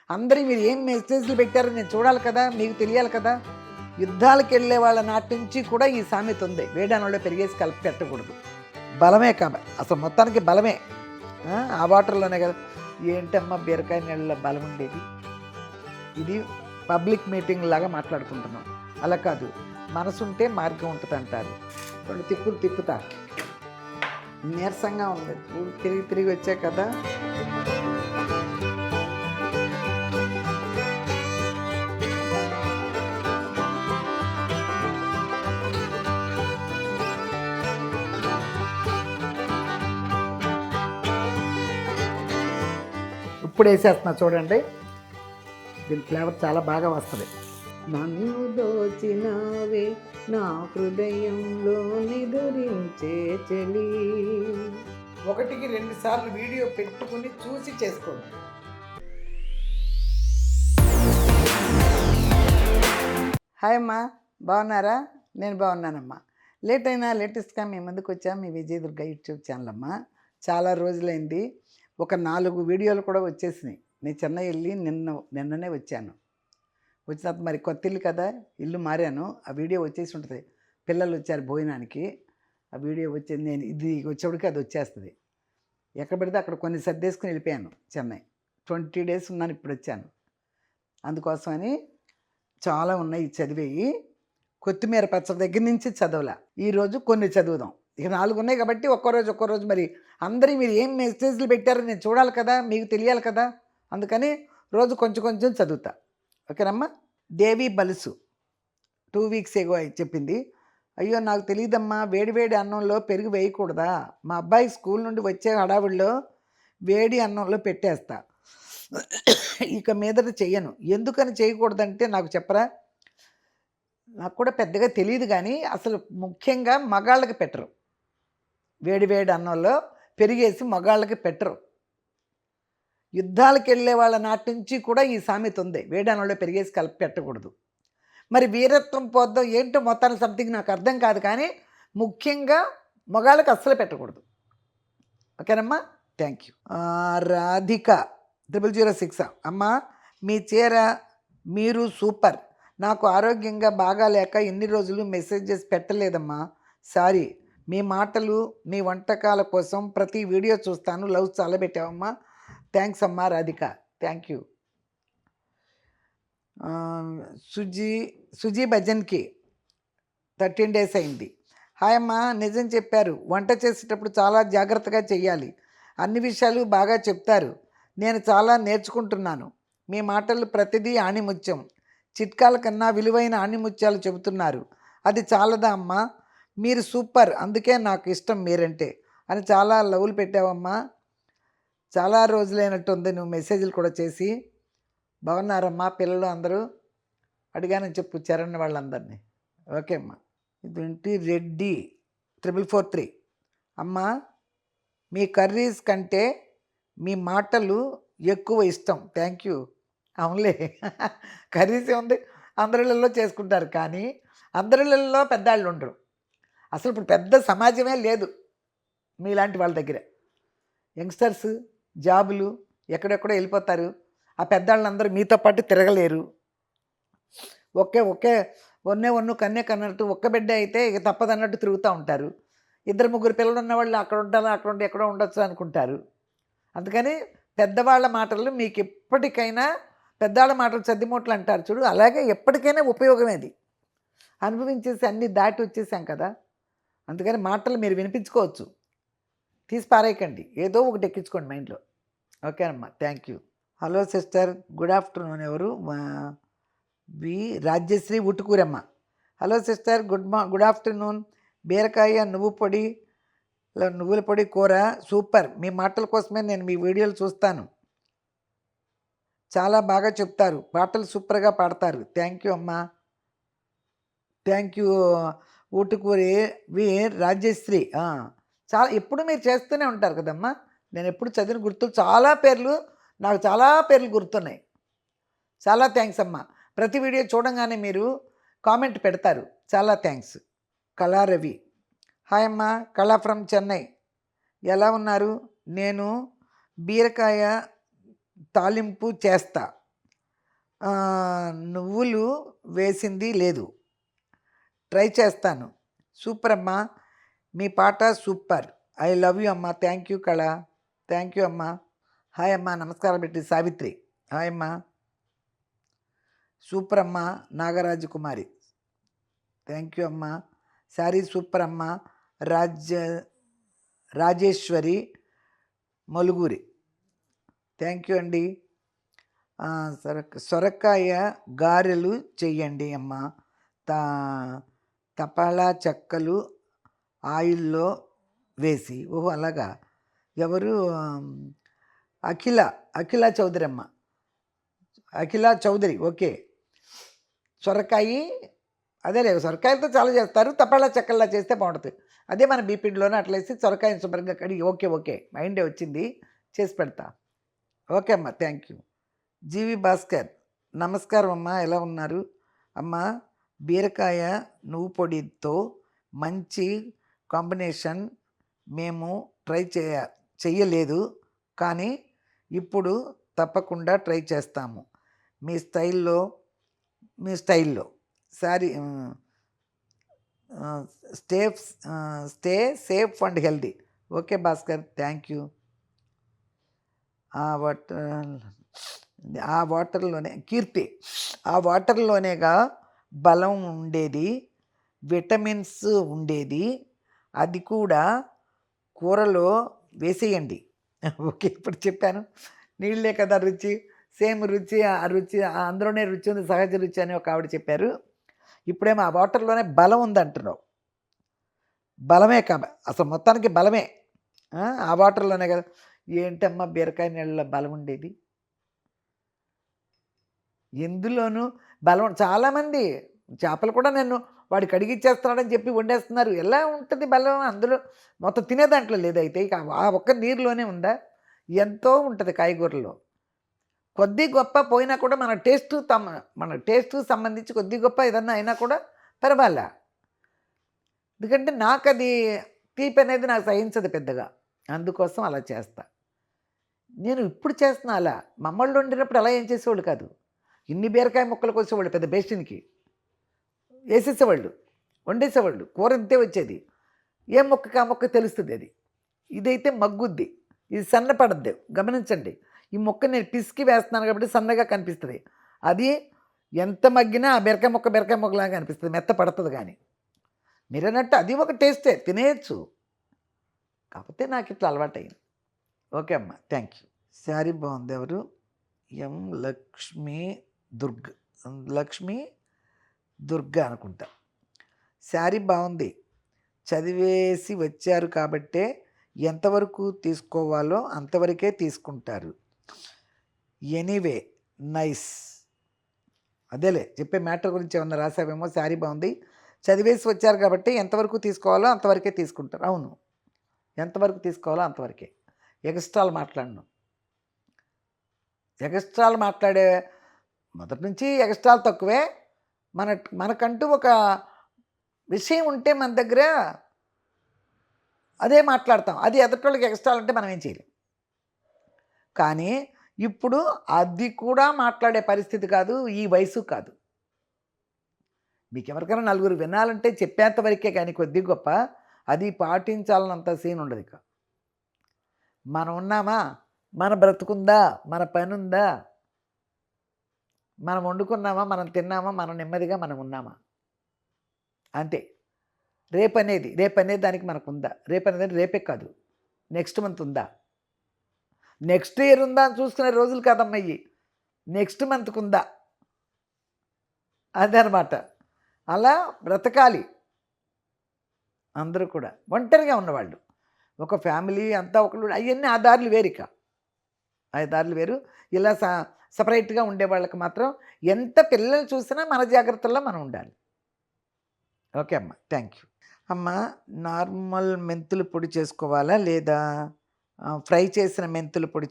అందరూ మీరు ఏం మెసేజ్లు పెట్టారో నేను చూడాలి కదా, మీకు తెలియాలి కదా. యుద్ధాలకు వెళ్ళే వాళ్ళ నాటి నుంచి కూడా ఈ సామెత ఉంది, వేడానంలో పెరిగేసి కలిపి పెట్టకూడదు. బలమే అసలు మొత్తానికి బలమే. ఆ వాటర్లోనే కదా. ఏంటమ్మా బీరకాయ నీళ్ళలో బలం ఉండేది? ఇది పబ్లిక్ మీటింగ్ లాగా మాట్లాడుకుంటున్నాం. అలా కాదు, మనసుంటే మార్గం ఉంటుంది అంటారు. రెండు తిప్పులు తిప్పుతా, నీరసంగా ఉంది, తిరిగి తిరిగి వచ్చా కదా. ఇప్పుడు వేసేస్తున్నా చూడండి, దీని ఫ్లేవర్ చాలా బాగా వస్తుంది. నన్ను దోచినావే నా హృదయంలో నిదురించే చెలి. 1కి 2 సార్లు వీడియో పెట్టుకుని చూసి చేసుకోండి. హాయ్ అమ్మా, బాగున్నారా? నేను బాగున్నానమ్మా. లేట్ అయినా లేటెస్ట్గా మీ ముందుకు వచ్చా మీ విజయదుర్గ యూట్యూబ్ ఛానల్ అమ్మా. చాలా రోజులైంది, ఒక 4 వీడియోలు కూడా వచ్చేసినాయి. నేను చెన్నై వెళ్ళి నిన్ననే వచ్చాను. వచ్చిన తర్వాత మరి కొత్త ఇల్లు కదా, ఇల్లు మారాను. ఆ వీడియో వచ్చేసి ఉంటుంది. పిల్లలు వచ్చారు భోజనానికి, ఆ వీడియో వచ్చేది. నేను ఇది వచ్చేప్పటికి అది వచ్చేస్తుంది. ఎక్కడ పెడితే అక్కడ కొన్ని సర్దేసుకుని వెళ్ళిపోయాను చెన్నై. 20 డేస్ ఉన్నాను, ఇప్పుడు వచ్చాను. అందుకోసమని చాలా ఉన్నాయి చదివేవి. కొత్తిమీర పచ్చడి దగ్గర నుంచి చదవలా. ఈరోజు కొన్ని చదువుదాం. ఇక 4 ఉన్నాయి కాబట్టి ఒక్కరోజు మరి అందరూ మీరు ఏం మెసేజ్లు పెట్టారో నేను చూడాలి కదా, మీకు తెలియాలి కదా. అందుకని రోజు కొంచెం చదువుతా. ఓకేనమ్మా. దేవి బలుసు 2 వీక్స్ ఎగో చెప్పింది. అయ్యో నాకు తెలియదమ్మా, వేడి అన్నంలో పెరుగు వేయకూడదా? మా అబ్బాయి స్కూల్ నుండి వచ్చే హడావుడిలో వేడి అన్నంలో పెట్టేస్తా, ఇక మీదట చెయ్యను. ఎందుకని చేయకూడదంటే నాకు చెప్పరా? నాకు కూడా పెద్దగా తెలియదు, కానీ అసలు ముఖ్యంగా మగాళ్ళకి పెట్టరు. వేడి అన్నంలో పెరిగేసి మగాళ్ళకి పెట్టరు. యుద్ధాలకు వెళ్ళే వాళ్ళ నాటి నుంచి కూడా ఈ సామెత ఉంది, వేడి అన్నంలో పెరిగేసి కలిపి పెట్టకూడదు. మరి వీరత్వం పోద్దాం ఏంటో మొత్తానికి సంథింగ్ నాకు అర్థం కాదు, కానీ ముఖ్యంగా మగాళ్ళకి అస్సలు పెట్టకూడదు. ఓకేనమ్మా, థ్యాంక్ యూ. రాధిక 006 అమ్మా, మీ చీర మీరు సూపర్. నాకు ఆరోగ్యంగా బాగాలేక ఎన్ని రోజులు మెసేజెస్ పెట్టలేదమ్మా, సారీ. మీ మాటలు మీ వంటకాల కోసం ప్రతి వీడియో చూస్తాను. లవ్ చాలా పెట్టావమ్మా, థ్యాంక్స్ అమ్మా రాధిక, థ్యాంక్ యూ. సుజీ భజన్కి 13 డేస్ అయింది. హాయ్ అమ్మా, నిజం చెప్పారు. వంట చేసేటప్పుడు చాలా జాగ్రత్తగా చెయ్యాలి. అన్ని విషయాలు బాగా చెప్తారు. నేను చాలా నేర్చుకుంటున్నాను. మీ మాటలు ప్రతిదీ ఆణిముత్యం. చిట్కాల కన్నా విలువైన ఆణిముత్యాలు చెబుతున్నారు. అది చాలదా అమ్మా? మీరు సూపర్, అందుకే నాకు ఇష్టం మీరంటే అని చాలా లవ్లు పెట్టావమ్మా. చాలా రోజులైనట్టుంది నువ్వు మెసేజ్లు కూడా చేసి. బాగున్నారమ్మా పిల్లలు అందరూ? అడిగానని చెప్పు చరణ్ వాళ్ళందరినీ. ఓకే అమ్మా. ఇదేంటి రెడ్డి 4443 అమ్మా, మీ కర్రీస్ కంటే మీ మాటలు ఎక్కువ ఇష్టం, థ్యాంక్ యూ. అవునులే, కర్రీస్ ఏముంది, అందరిళ్ళల్లో చేసుకుంటారు, కానీ అందరిళ్ళల్లో పెద్దాళ్ళు ఉండరు. అసలు ఇప్పుడు పెద్ద సమాజమే లేదు మీలాంటి వాళ్ళ దగ్గర. యంగ్స్టర్స్ జాబులు ఎక్కడెక్కడో వెళ్ళిపోతారు. ఆ పెద్దాళ్ళందరూ మీతో పాటు తిరగలేరు. ఒకే ఒన్ను కన్నే కన్నట్టు ఒక్క బిడ్డ అయితే ఇక తప్పదన్నట్టు తిరుగుతూ ఉంటారు. 2-3 పిల్లలు ఉన్నవాళ్ళు అక్కడ ఉంటారు, అక్కడ ఉండి ఎక్కడో ఉండొచ్చు అనుకుంటారు. అందుకని పెద్దవాళ్ళ మాటలు మీకు ఎప్పటికైనా, పెద్దవాళ్ళ మాటలు చద్దిమూటలు అంటారు చూడు, అలాగే ఎప్పటికైనా ఉపయోగమేది. అనుభవించేసి అన్నీ దాటి వచ్చేసాం కదా, అందుకని మాటలు మీరు వినిపించుకోవచ్చు, తీసి పారేయకండి, ఏదో ఒకటి ఎక్కించుకోండి మైండ్లో. ఓకేనమ్మా, thank you. Hello sister, good afternoon. ఎవరు? వి రాజ్యశ్రీ ఉటుకూరమ్మ. Hello sister, good afternoon. బీరకాయ నువ్వుల పొడి కూర సూపర్. మీ మాటల కోసమే నేను మీ వీడియోలు చూస్తాను. చాలా బాగా చెప్తారు, పాటలు సూపర్గా పాడతారు. థ్యాంక్ యూ అమ్మా, థ్యాంక్ యూ. ఊటుకూరి వి రాజ్యశ్రీ. చాలా ఎప్పుడు మీరు చేస్తూనే ఉంటారు కదమ్మా. నేను ఎప్పుడు చదివిన గుర్తులు నాకు చాలా పేర్లు గుర్తున్నాయి. చాలా థ్యాంక్స్ అమ్మా. ప్రతి వీడియో చూడంగానే మీరు కామెంట్ పెడతారు, చాలా థ్యాంక్స్. కళారవి. హాయ్ అమ్మా, కళా ఫ్రమ్ చెన్నై. ఎలా ఉన్నారు? నేను బీరకాయ తాలింపు చేస్తా. నువ్వులు వేసింది లేదు, ట్రై చేస్తాను. సూపర్ అమ్మా, మీ పాట సూపర్. ఐ లవ్ యూ అమ్మా. థ్యాంక్ యూ కళ. థ్యాంక్ యూ అమ్మా. హాయ్ అమ్మా, నమస్కారం పెట్టి సావిత్రి. హాయ్ అమ్మా. సూపర్ అమ్మా నాగరాజు కుమారి. థ్యాంక్ యూ అమ్మా. శారీ సూపర్ అమ్మా. రాజేశ్వరి మలుగురి. థ్యాంక్ యూ అండి. సొరకాయ గారెలు చెయ్యండి అమ్మ. తా తపాలా చెక్కలు ఆయిల్లో వేసి. ఓహో అలాగా. ఎవరు? అఖిల చౌదరి అమ్మ. అఖిల చౌదరి. ఓకే. సొరకాయ అదేలే, సొరకాయలతో చాలా చేస్తారు, తపాలా చెక్కల్లా చేస్తే బాగుంటుంది. అదే మన బీపీడ్లోనే అట్లా వేసి సొరకాయని శుభ్రంగా కడిగి. ఓకే మైండే వచ్చింది, చేసి పెడతా. ఓకే అమ్మ, థ్యాంక్ యూ. జీవి భాస్కర్, నమస్కారం అమ్మ, ఎలా ఉన్నారు అమ్మ? బీరకాయ నువ్వు పొడితో మంచి కాంబినేషన్. మేము ట్రై చెయ్యలేదు, కానీ ఇప్పుడు తప్పకుండా ట్రై చేస్తాము. మీ స్టైల్లో sorry. Stay safe and healthy. Okay Bhaskar, thank you. ఆ వాటర్లోనే కీర్తి, ఆ వాటర్లోనేగా బలం ఉండేది, విటమిన్స్ ఉండేది, అది కూడా కూరలో వేసేయండి. ఓకే, ఇప్పుడు చెప్పాను. నీళ్ళే కదా రుచి, సేమ్ రుచి, ఆ రుచి అందులోనే రుచి ఉంది, సహజ రుచి అని ఒక ఆవిడ చెప్పారు. ఇప్పుడేమో ఆ వాటర్లోనే బలం ఉందంటున్నావు. బలమే అసలు మొత్తానికి బలమే ఆ వాటర్లోనే కదా. ఏంటమ్మా బీరకాయ నీళ్ళలో బలం ఉండేది? ఎందులోనూ బలం. చాలామంది చేపలు కూడా నన్ను వాడు కడిగిచ్చేస్తున్నాడని చెప్పి వండేస్తున్నారు. ఎలా ఉంటుంది బలం అందులో? మొత్తం తినే దాంట్లో లేదైతే, ఇక ఆ ఒక్క నీరులోనే ఉందా? ఎంతో ఉంటుంది కాయగూరలో. కొద్ది గొప్ప పోయినా కూడా మన టేస్టు సంబంధించి కొద్ది గొప్ప ఏదన్నా అయినా కూడా పర్వాలే. ఎందుకంటే నాకు అది తీపి అనేది నాకు సహించదు పెద్దగా, అందుకోసం అలా చేస్తా. నేను ఇప్పుడు చేస్తున్నా అలా. మమ్మల్ని వండినప్పుడు అలా ఏం చేసేవాళ్ళు కాదు. ఇన్ని బీరకాయ ముక్కలు కోసేవాళ్ళు, పెద్ద బేస్టిన్కి వేసేసేవాళ్ళు, వండేసేవాళ్ళు. కూర ఇంతే వచ్చేది. ఏ మొక్కకి ఆ మొక్క తెలుస్తుంది అది. ఇదైతే మగ్గుద్ది, ఇది సన్నపడద్దు. గమనించండి, ఈ మొక్క నేను పిసికి వేస్తున్నాను కాబట్టి సన్నగా కనిపిస్తుంది. అది ఎంత మగ్గినా ఆ బీరకాయ మొక్కలాగా అనిపిస్తుంది, మెత్త పడుతుంది. కానీ మీరన్నట్టు అది ఒక టేస్టే, తినేయచ్చు. కాకపోతే నాకు ఇట్లా అలవాటైంది. ఓకే అమ్మ, థ్యాంక్ యూ. శారీ బాగుంది. ఎవరు? ఎం లక్ష్మీ దుర్గ అనుకుంటా. శారీ బాగుంది, చదివేసి వచ్చారు కాబట్టే ఎంతవరకు తీసుకోవాలో అంతవరకే తీసుకుంటారు. Anyway nice. అదేలే చెప్పే మ్యాటర్ గురించి ఏమన్నా రాసావేమో. శారీ బాగుంది, చదివేసి వచ్చారు కాబట్టి ఎంతవరకు తీసుకోవాలో అంతవరకే తీసుకుంటారు. అవును, ఎంతవరకు తీసుకోవాలో అంతవరకే. ఎక్స్ట్రాలు మాట్లాడే మొదటి నుంచి ఎక్స్ట్రాలు తక్కువే. మనకంటూ ఒక విషయం ఉంటే మన దగ్గర అదే మాట్లాడతాం. అది ఎదుటోళ్ళకి ఎక్స్ట్రాలు అంటే మనం ఏం చేయలేం. కానీ ఇప్పుడు అది కూడా మాట్లాడే పరిస్థితి కాదు, ఈ వయసు కాదు. మీకు ఎవరికైనా నలుగురు వినాలంటే చెప్పేంత వరకే, కానీ కొద్ది గొప్ప అది పాటించాలన్నంత సీన్ ఉండదు. ఇక మనం ఉన్నామా, మన బ్రతుకుందా, మన పని ఉందా, మనం వండుకున్నామా, మనం తిన్నామా, మనం నెమ్మదిగా మనం ఉన్నామా, అంతే. రేపనేది దానికి మనకు ఉందా? రేపనేది రేపే కాదు, నెక్స్ట్ మంత్ ఉందా, నెక్స్ట్ ఇయర్ ఉందా అని చూసుకునే రోజులు కాదమ్మయ్యి. నెక్స్ట్ మంత్కి ఉందా, అదనమాట. అలా బ్రతకాలి అందరూ కూడా. ఒంటరిగా ఉన్నవాళ్ళు, ఒక ఫ్యామిలీ అంతా ఒకళ్ళు, అవన్నీ ఆ దారులు వేరిక, ఆ దారులు వేరు. ఇలా సపరేట్గా ఉండే వాళ్ళకి మాత్రం ఎంత పిల్లలు చూసినా మన జాగ్రత్తల్లో మనం ఉండాలి. ఓకే అమ్మ, థ్యాంక్ యూ. అమ్మ, నార్మల్ మెంతులు పొడి చేసుకోవాలా లేదా ఫ్రై చేసిన మెంతులు పొడి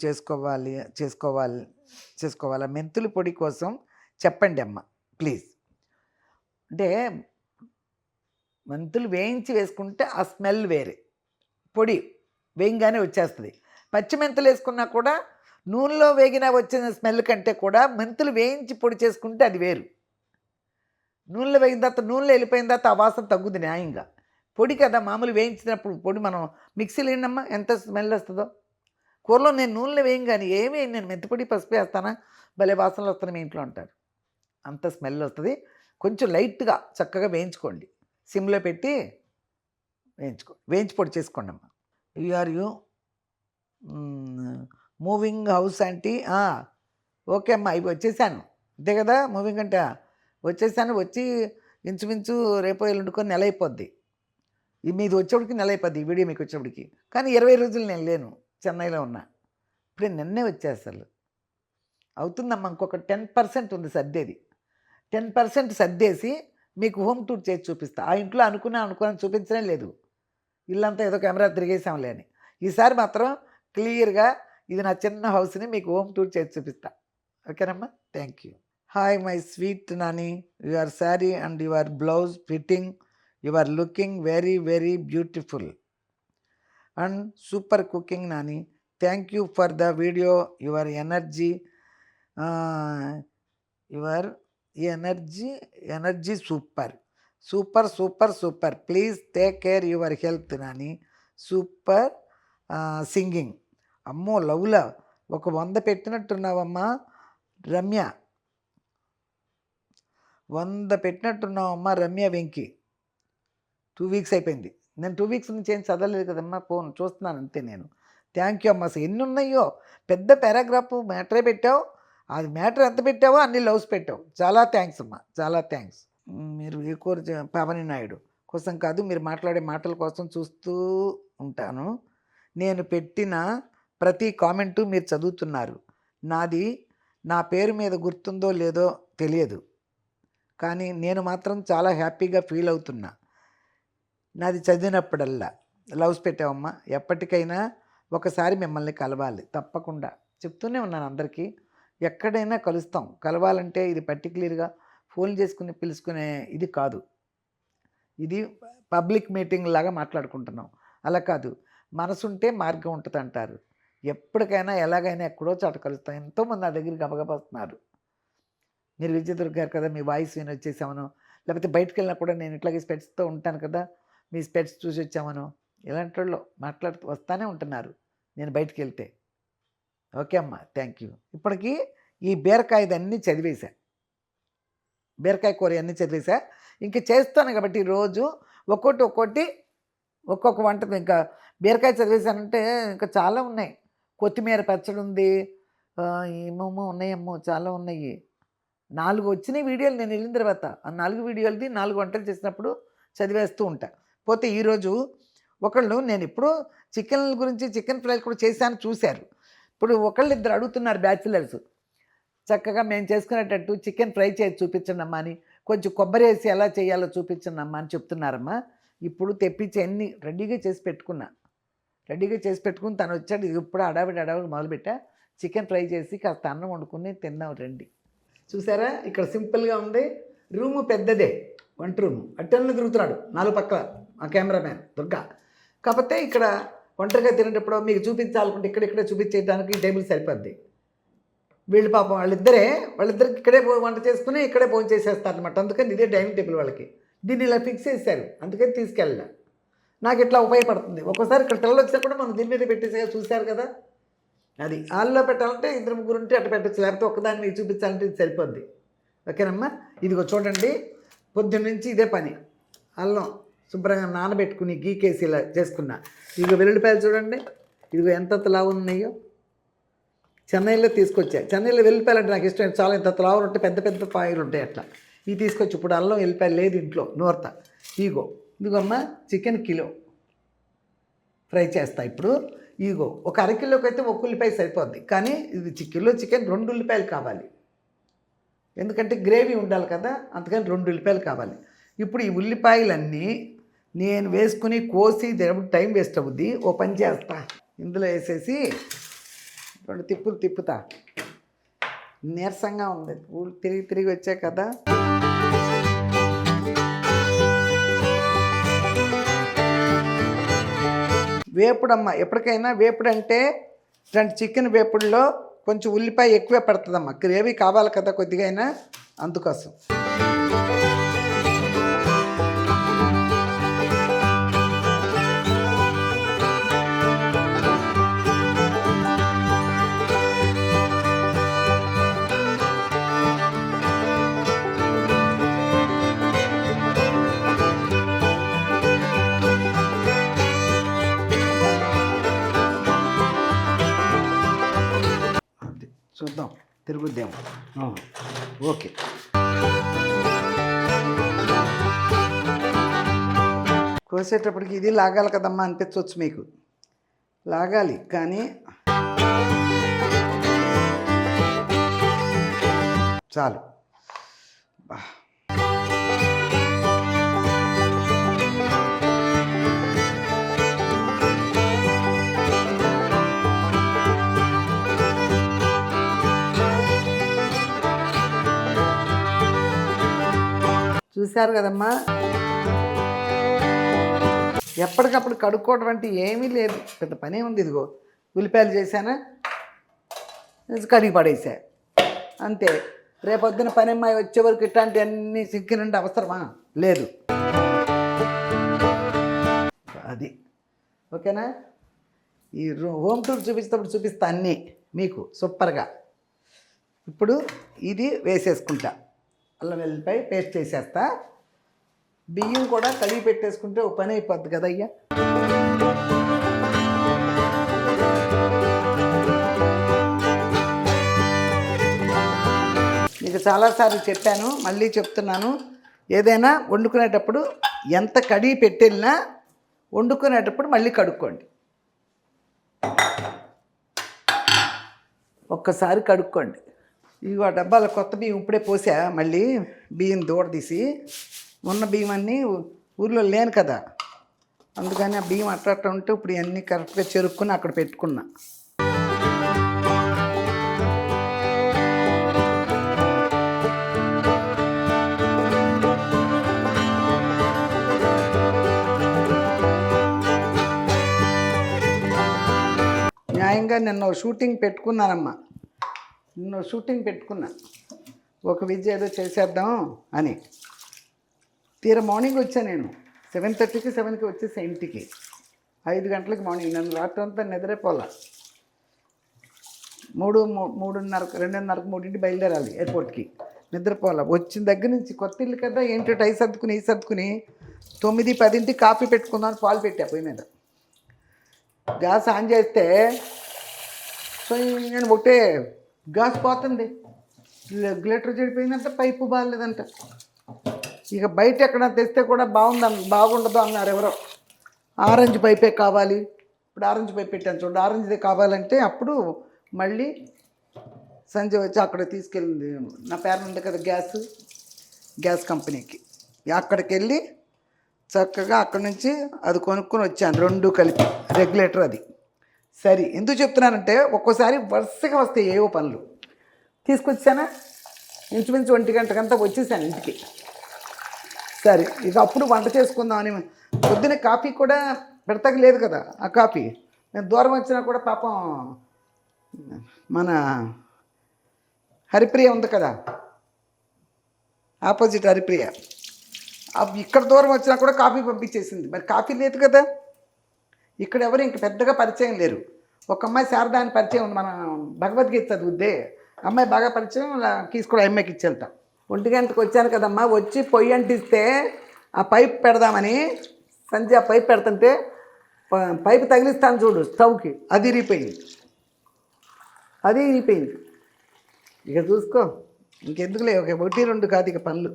చేసుకోవాలా? మెంతుల పొడి కోసం చెప్పండి అమ్మ ప్లీజ్. అంటే మెంతులు వేయించి వేసుకుంటే ఆ స్మెల్ వేరే, పొడి వేయంగానే వచ్చేస్తుంది. పచ్చి మెంతులు వేసుకున్నా కూడా నూనెలో వేగిన వచ్చిన స్మెల్ కంటే కూడా మెంతులు వేయించి పొడి చేసుకుంటే అది వేరు. నూనెలో వేగిన తర్వాత నూనెలో వెళ్ళిపోయిన తర్వాత ఆ వాసన తగ్గుద్ది న్యాయంగా. పొడి కదా మామూలు వేయించినప్పుడు పొడి మనం మిక్సీలో ఏంటమ్మా ఎంత స్మెల్ వస్తుందో. కూరలో నేను నూనెలో వేయంగానే ఏమి నేను మెంతిపొడి పసుపు వేస్తానా భలే వాసనలు వస్తున్నాయి మీ ఇంట్లో అంటారు. అంత స్మెల్ వస్తుంది. కొంచెం లైట్గా చక్కగా వేయించుకోండి, సిమ్లో పెట్టి వేయించి పొడి చేసుకోండి అమ్మా. యు మూవింగ్ హౌస్ అంటే ఓకే అమ్మా ఇవి వచ్చేసాను అంతే కదా. మూవింగ్ అంటే వచ్చేసాను, వచ్చి ఇంచుమించు రేపు ఎల్లుండుకొని నెల అయిపోద్ది. ఇది మీది వచ్చేప్పటికి నెల అయిపోద్ది ఈ వీడియో మీకు వచ్చేప్పటికి. కానీ 20 రోజులు నేను లేను, చెన్నైలో ఉన్నా. ఇప్పుడే నిన్నే వచ్చేస్తాను. అవుతుందమ్మా, ఇంకొక 10% ఉంది సర్దేది. 10% సర్దేసి మీకు హోమ్ టూర్ చేసి చూపిస్తా. ఆ ఇంట్లో అనుకున్నాను చూపించడం లేదు, ఇల్లంతా ఏదో కెమెరా తిరిగేసాంలే అని. ఈసారి మాత్రం క్లియర్గా ఇది నా చిన్న హౌస్ని మీకు హోమ్ టూర్ చేసి చూపిస్తా. ఓకేనమ్మా, thank you. Hi my sweet Nani, your sari and your blouse fitting, you are looking very very beautiful and super cooking Nani. Thank you for the video, your energy super super super super. Please take care your health Nani. Super singing. అమ్మో లవ్లా ఒక 100 పెట్టినట్టున్నావమ్మా రమ్య, 100 పెట్టినట్టున్నావమ్మా Ramya Venky. 2 weeks అయిపోయింది. నేను 2 weeks నుంచి ఏం చదవలేదు కదమ్మా, ఫోన్ చూస్తున్నాను అంతే నేను. థ్యాంక్ యూ అమ్మా. అసలు ఎన్ని ఉన్నాయో, పెద్ద పారాగ్రాఫ్ మ్యాటరే పెట్టావు. అది మ్యాటర్ ఎంత పెట్టావో అన్ని లవ్స్ పెట్టావు. చాలా థ్యాంక్స్ అమ్మా, చాలా థ్యాంక్స్. మీరు ఏ కూర పవని నాయుడు కోసం కాదు, మీరు మాట్లాడే మాటల కోసం చూస్తూ ఉంటాను. నేను పెట్టిన ప్రతి కామెంటు మీరు చదువుతున్నారు. నాది నా పేరు మీద గుర్తుందో లేదో తెలియదు, కానీ నేను మాత్రం చాలా హ్యాపీగా ఫీల్ అవుతున్నా నాది చదివినప్పుడల్లా. లవ్స్ పెట్టావమ్మా. ఎప్పటికైనా ఒకసారి మిమ్మల్ని కలవాలి, తప్పకుండా చెప్తూనే ఉన్నాను అందరికీ. ఎక్కడైనా కలుస్తాం. కలవాలంటే ఇది పర్టికులర్గా ఫోన్ చేసుకుని పిలుచుకునే ఇది కాదు, ఇది పబ్లిక్ మీటింగ్ లాగా మాట్లాడుకుంటున్నాం. అలా కాదు, మనసుంటే మార్గం ఉంటుంది అంటారు. ఎప్పటికైనా ఎలాగైనా ఎక్కడో చోట కలుస్తాం. ఎంతోమంది నా దగ్గరికి గబగబా వస్తున్నారు. మీరు విజయదుర్గ గారు కదా, మీ వాయిస్ విని వచ్చేసామను, లేకపోతే బయటకు వెళ్ళినా కూడా నేను ఇట్లాగే స్పెట్స్తో ఉంటాను కదా, మీ స్పెట్స్ చూసి వచ్చామను, ఇలాంటి వాళ్ళు మాట్లాడుతూ వస్తూనే ఉంటున్నారు నేను బయటికి వెళ్తే. ఓకే అమ్మా, థ్యాంక్ యూ. ఇప్పటికీ ఈ బీరకాయదన్నీ చదివేశా, బీరకాయ కూర అన్నీ చదివేశా. ఇంక చేస్తాను కాబట్టి రోజు ఒక్కొక్క వంట. ఇంకా బీరకాయ చదివేశానంటే ఇంకా చాలా ఉన్నాయి. కొత్తిమీర పచ్చడి ఉంది, ఏమేమో ఉన్నాయమ్మో, చాలా ఉన్నాయి. 4 వచ్చినాయి వీడియోలు నేను వెళ్ళిన తర్వాత. ఆ 4 వీడియోలది 4 వంటలు చేసినప్పుడు చదివేస్తూ ఉంటా. పోతే ఈరోజు ఒకళ్ళు, నేను ఇప్పుడు చికెన్ గురించి చికెన్ ఫ్రై కూడా చేశాను, చూశారు. ఇప్పుడు ఒకళ్ళిద్దరు అడుగుతున్నారు బ్యాచిలర్స్, చక్కగా మేము చేసుకునేటట్టు చికెన్ ఫ్రై చేసి చూపించండి అమ్మా అని, కొంచెం కొబ్బరి వేసి ఎలా చేయాలో చూపించండి అమ్మా అని చెప్తున్నారమ్మా. ఇప్పుడు తెప్పించి అన్నీ రెడీగా చేసి పెట్టుకుని తను వచ్చాడు. ఇప్పుడు హడావిడి మొదలుపెట్టా. చికెన్ ఫ్రై చేసి కాస్త అన్నం వండుకుని తిన్నాం రండి. చూసారా, ఇక్కడ సింపుల్గా ఉంది. రూము పెద్దదే, వంట రూము. అట్టెల్లో తిరుగుతున్నాడు 4 పక్కల ఆ కెమెరామ్యాన్ దుర్గా. కాకపోతే ఇక్కడ ఒంటరిగా తినేటప్పుడు మీకు చూపించాలనుకుంటే ఇక్కడిక్కడే చూపించేయడానికి టేబుల్ సరిపోద్ది. వీళ్ళు పాపం వాళ్ళిద్దరికి ఇక్కడే వంట చేసుకుని ఇక్కడే భోజనం చేసేస్తారు అనమాట. అందుకని ఇదే డైనింగ్ టేబుల్ వాళ్ళకి. దీన్ని ఇలా ఫిక్స్ చేశారు, అందుకని తీసుకెళ్ళా. నాకు ఇట్లా ఉపయోగపడుతుంది. ఒక్కోసారి ఇక్కడ పిల్లలు వచ్చినా కూడా మనం దీని మీద పెట్టేసే చూశారు కదా. అది హాల్లో పెట్టాలంటే 2-3 ఉంటే అట్లా పెట్టచ్చు, లేకపోతే ఒక్కదాన్ని మీకు చూపించాలంటే ఇది సరిపోద్ది. ఓకేనమ్మా. ఇదిగో చూడండి, పొద్దున్న నుంచి ఇదే పని. అల్లం శుభ్రంగా నానబెట్టుకుని గీకేసి ఇలా చేసుకున్నా. ఇదిగో వెల్లుల్లిపాయలు చూడండి, ఇదిగో ఎంత లావు ఉన్నాయో. చెన్నైలో తీసుకొచ్చా. చెన్నైలో వెల్లుల్లిపాయలు అంటే నాకు ఇష్టం. చాలా ఇంత లావు ఉంటే పెద్ద పెద్ద పాయలు ఉంటాయి అట్లా. ఇవి తీసుకొచ్చి ఇప్పుడు అల్లం వెల్లిపాయలు లేదు ఇంట్లో, నూరత. ఇదిగో అమ్మ చికెన్ కిలో ఫ్రై చేస్తా ఇప్పుడు. ఇదిగో ఒక అరకిలోకి అయితే 1 ఉల్లిపాయ సరిపోద్ది, కానీ ఇది కిలో చికెన్ 2 ఉల్లిపాయలు కావాలి, ఎందుకంటే గ్రేవీ ఉండాలి కదా, అందుకని 2 ఉల్లిపాయలు కావాలి. ఇప్పుడు ఈ ఉల్లిపాయలన్నీ నేను వేసుకుని కోసి టైం వేస్ట్ అవుద్ది. ఓ పని చేస్తా, ఇందులో వేసేసి 2 తిప్పులు తిప్పుతా. నీరసంగా ఉంది, తిరిగి వచ్చా కదా. వేపుడమ్మ, ఎప్పటికైనా వేపుడు అంటే చికెన్ వేపుడులో కొంచెం ఉల్లిపాయ ఎక్కువే పడుతుందమ్మా, గ్రేవీ కావాలి కదా కొద్దిగా అయినా, అందుకోసం. చూద్దాం తిరుగుద్దేమో. ఓకే. కోసేటప్పటికి ఇది లాగాలి కదమ్మా అనిపించవచ్చు మీకు, లాగాలి కానీ చాలు. చూశారు కదమ్మా, ఎప్పటికప్పుడు కడుక్కోవడం అంటే ఏమీ లేదు, పెద్ద పనే ఉంది. ఇదిగో ఉల్లిపాయలు చేశానా, కడిగి పడేసా అంతే. రేపొద్దున పని అమ్మాయి వచ్చే వరకు ఇట్లాంటివన్నీ సిక్కినండి అవసరమా? లేదు. అది ఓకేనా? ఈ హోమ్ టూర్ చూపించేటప్పుడు చూపిస్తా అన్నీ మీకు సూపర్గా. ఇప్పుడు ఇది వేసేసుకుంటా, అల్లం వెల్లిపాయ పేస్ట్ చేసేస్తా. బియ్యం కూడా కడిగి పెట్టేసుకుంటే ఒక పని అయిపోద్ది కదయ్యా. మీకు చాలాసార్లు చెప్పాను, మళ్ళీ చెప్తున్నాను, ఏదైనా వండుకునేటప్పుడు ఎంత కడిగి పెట్టినా వండుకునేటప్పుడు మళ్ళీ కడుక్కోండి, ఒక్కసారి కడుక్కోండి. ఇగో డబ్బాల కొత్త బియ్యం ఇప్పుడే పోసా, మళ్ళీ బియ్యం దూడ తీసి, ఉన్న బియ్యం అన్నీ ఊర్లో లేను కదా, అందుకని ఆ బియ్యం అట్లా ఉంటే ఇప్పుడు ఇవన్నీ కరెక్ట్గా చెరుక్కుని అక్కడ పెట్టుకున్నా. న్యాయంగా నిన్న షూటింగ్ పెట్టుకున్నానమ్మా, నిన్న షూటింగ్ పెట్టుకున్నా, ఒక విద్య ఏదో చేసేద్దాం అని. తీరా మార్నింగ్ వచ్చాను నేను, 7:30కి 7కి వచ్చేసా ఇంటికి, 5 గంటలకి మార్నింగ్. నన్ను రాత్రంతా నిద్రపోలా. 2:30 3 బయలుదేరాలి ఎయిర్పోర్ట్కి, నిద్రపోలా. వచ్చిన దగ్గర నుంచి కొత్త ఇల్లు కదా, ఏంటో టై సర్దుకుని ఈ సర్దుకుని 9 10కి కాఫీ పెట్టుకుందామని పాలు పెట్టా పొయ్యి మీద. గ్యాస్ ఆన్ చేస్తే సో నేను ఒకటే గ్యాస్ పోతుంది, రెగ్యులేటర్ చెడిపోయిందంట, పైపు బాగాలేదంట. ఇక బయట ఎక్కడ తెస్తే కూడా బాగుండదు అన్నారు ఎవరో. ఆరెంజ్ పైపే కావాలి, ఇప్పుడు ఆరెంజ్ పైప్ పెట్టాను చూడండి, ఆరెంజ్దే కావాలంటే అప్పుడు మళ్ళీ సంజయ్ వచ్చి అక్కడ తీసుకెళ్ళింది, నా పేరు ఉంది కదా గ్యాస్ కంపెనీకి, అక్కడికి వెళ్ళి చక్కగా అక్కడి నుంచి అది కొనుక్కొని వచ్చాను, 2 కలిపి రెగ్యులేటర్ అది. సరే ఎందుకు చెప్తున్నానంటే ఒక్కోసారి వరుసగా వస్తాయి ఏవో పనులు. తీసుకొచ్చానా, ఇంచుమించు 1 గంటకంతా వచ్చేసాను ఇంటికి. సరే ఇక అప్పుడు వంట చేసుకుందామని, పొద్దున్న కాఫీ కూడా పెడతాకి లేదు కదా ఆ కాఫీ. నేను దూరం వచ్చినా కూడా పాపం మన హరిప్రియ ఉంది కదా, ఆపోజిట్ హరిప్రియ, ఇక్కడ దూరం వచ్చినా కూడా కాఫీ పంపించేసింది. మరి కాఫీ లేదు కదా, ఇక్కడ ఎవరు ఇంక పెద్దగా పరిచయం లేరు. ఒక అమ్మాయి శారదా అని పరిచయం ఉంది, మన భగవద్గీత చదువుద్దే అమ్మాయి బాగా పరిచయం, కీస్ కూడా అమ్మాయికి ఇచ్చి వెళ్తాం. 1 గంటకు వచ్చాను కదమ్మా, వచ్చి పొయ్యి అంటిస్తే ఆ పైప్ పెడదామని సంజయ్ ఆ పైప్ పెడుతుంటే పైపు తగిలిస్తాను చూడు స్టవ్కి, అది ఇరిగిపోయింది. ఇక చూసుకో, ఇంకెందుకులే, 1 2 కాదు ఇక పనులు.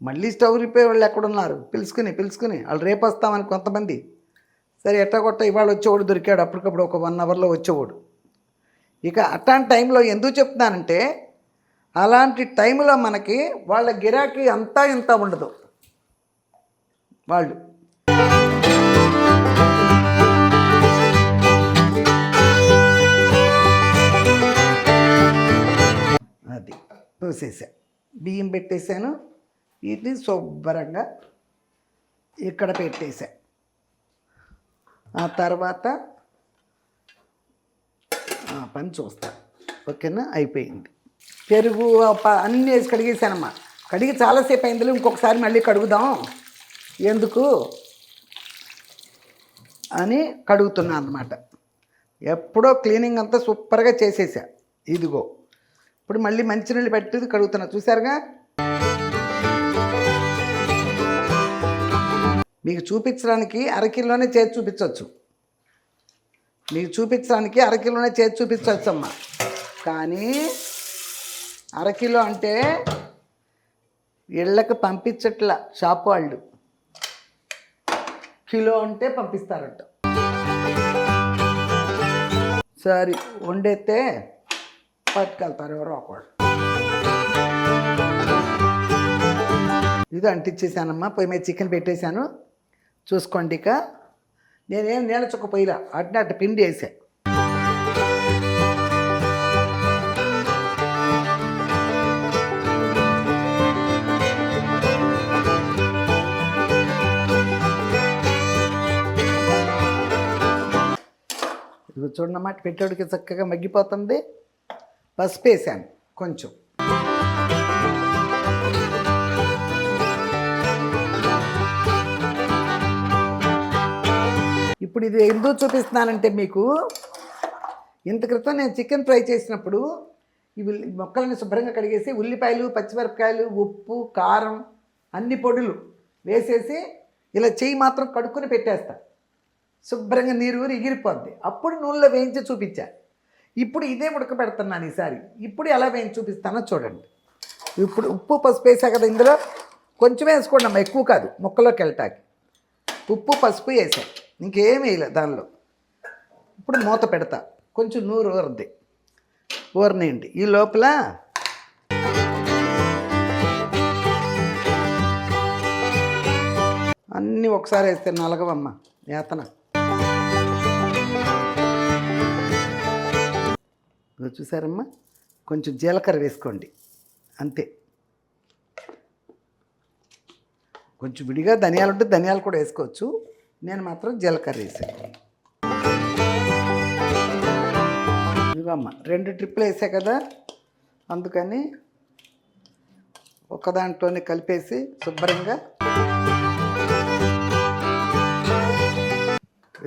మళ్ళీ స్టవ్ రిపేర్ వాళ్ళు ఎక్కడున్నారు, పిలుచుకుని వాళ్ళు రేపు వస్తామని కొంతమంది. సరే ఎట్టగొట్ట ఇవాళ వచ్చేవాడు దొరికాడు, అప్పటికప్పుడు ఒక 1 అవర్లో వచ్చేవాడు. ఇక అట్లాంటి టైంలో ఎందుకు చెప్తున్నానంటే, అలాంటి టైంలో మనకి వాళ్ళ గిరాకీ అంతా ఇంత ఉండదు. వాళ్ళు అది పోసేసా, బియ్యం పెట్టేశాను, వీటిని శుభ్రంగా ఇక్కడ పెట్టేశా. ఆ తర్వాత పని చూస్తా. ఓకేనా, అయిపోయింది. పెరుగు అన్నీ వేసి కడిగేసానమ్మా. కడిగి చాలాసేపు అయిందిలో, ఇంకొకసారి మళ్ళీ కడుగుదాం ఎందుకు అని కడుగుతున్నాను అన్నమాట. ఎప్పుడో క్లీనింగ్ అంతా సూపర్గా చేసేసా. ఇదిగో ఇప్పుడు మళ్ళీ మంచినీళ్ళు పెట్టి కడుగుతున్నా, చూసారుగా. మీకు చూపించడానికి అరకిలోనే చేసి చూపించవచ్చు, మీకు చూపించడానికి అరకిలోనే చేసి చూపించవచ్చు అమ్మా. కానీ అరకిలో అంటే ఇళ్ళకి పంపించట్ల షాప్ వాళ్ళు, కిలో అంటే పంపిస్తారట. సరే వండైతే పట్టుకెళ్తారు ఎవరో ఒకళ్ళు. ఇది అంటించేసానమ్మా, పొయ్యి మీద చికెన్ పెట్టేశాను చూసుకోండి. ఇక నేనేం నీళ్ళ చుక్క పొయ్యిలా అట్ట పిండి వేసా. ఇది చూడన్నమాట, పెట్టేడికి చక్కగా మగ్గిపోతుంది. పసుపు వేసాను కొంచెం. ఇప్పుడు ఇది ఎందుకు చూపిస్తున్నానంటే, మీకు ఇంత క్రితం నేను చికెన్ ఫ్రై చేసినప్పుడు ఇవి మొక్కలని శుభ్రంగా కడిగేసి ఉల్లిపాయలు, పచ్చిమిరపకాయలు, ఉప్పు, కారం, అన్ని పొడులు వేసేసి ఇలా చెయ్యి మాత్రం కడుక్కొని పెట్టేస్తా. శుభ్రంగా నీరు ఊరి ఎగిరిపోద్ది. అప్పుడు నూనెలో వేయించి చూపించా. ఇప్పుడు ఇదే ఉడకబెడుతున్నాను ఈసారి. ఇప్పుడు ఎలా వేయించి చూపిస్తానో చూడండి. ఇప్పుడు ఉప్పు, పసుపు వేసా కదా, ఇందులో కొంచెం వేసుకోండి అమ్మా, ఎక్కువ కాదు, ముక్కలోకి వెళ్ళటానికి. ఉప్పు, పసుపు వేసా, ఇంకేమీ వేయలేదు దానిలో. ఇప్పుడు మూత పెడతా, కొంచెం నూరు ఊరద్ది, ఊరనేయండి. ఈ లోపల అన్నీ ఒకసారి వేస్తే నలగవమ్మ వేతన. చూసారమ్మా, కొంచెం జీలకర్ర వేసుకోండి అంతే. కొంచెం విడిగా ధనియాలు ఉంటే ధనియాలు కూడా వేసుకోవచ్చు, నేను మాత్రం జీలకర్ర వేసాను. ఇదిగోమ్మ 2 ట్రిప్పులు వేసా కదా, అందుకని ఒక దాంట్లోనే కలిపేసి శుభ్రంగా.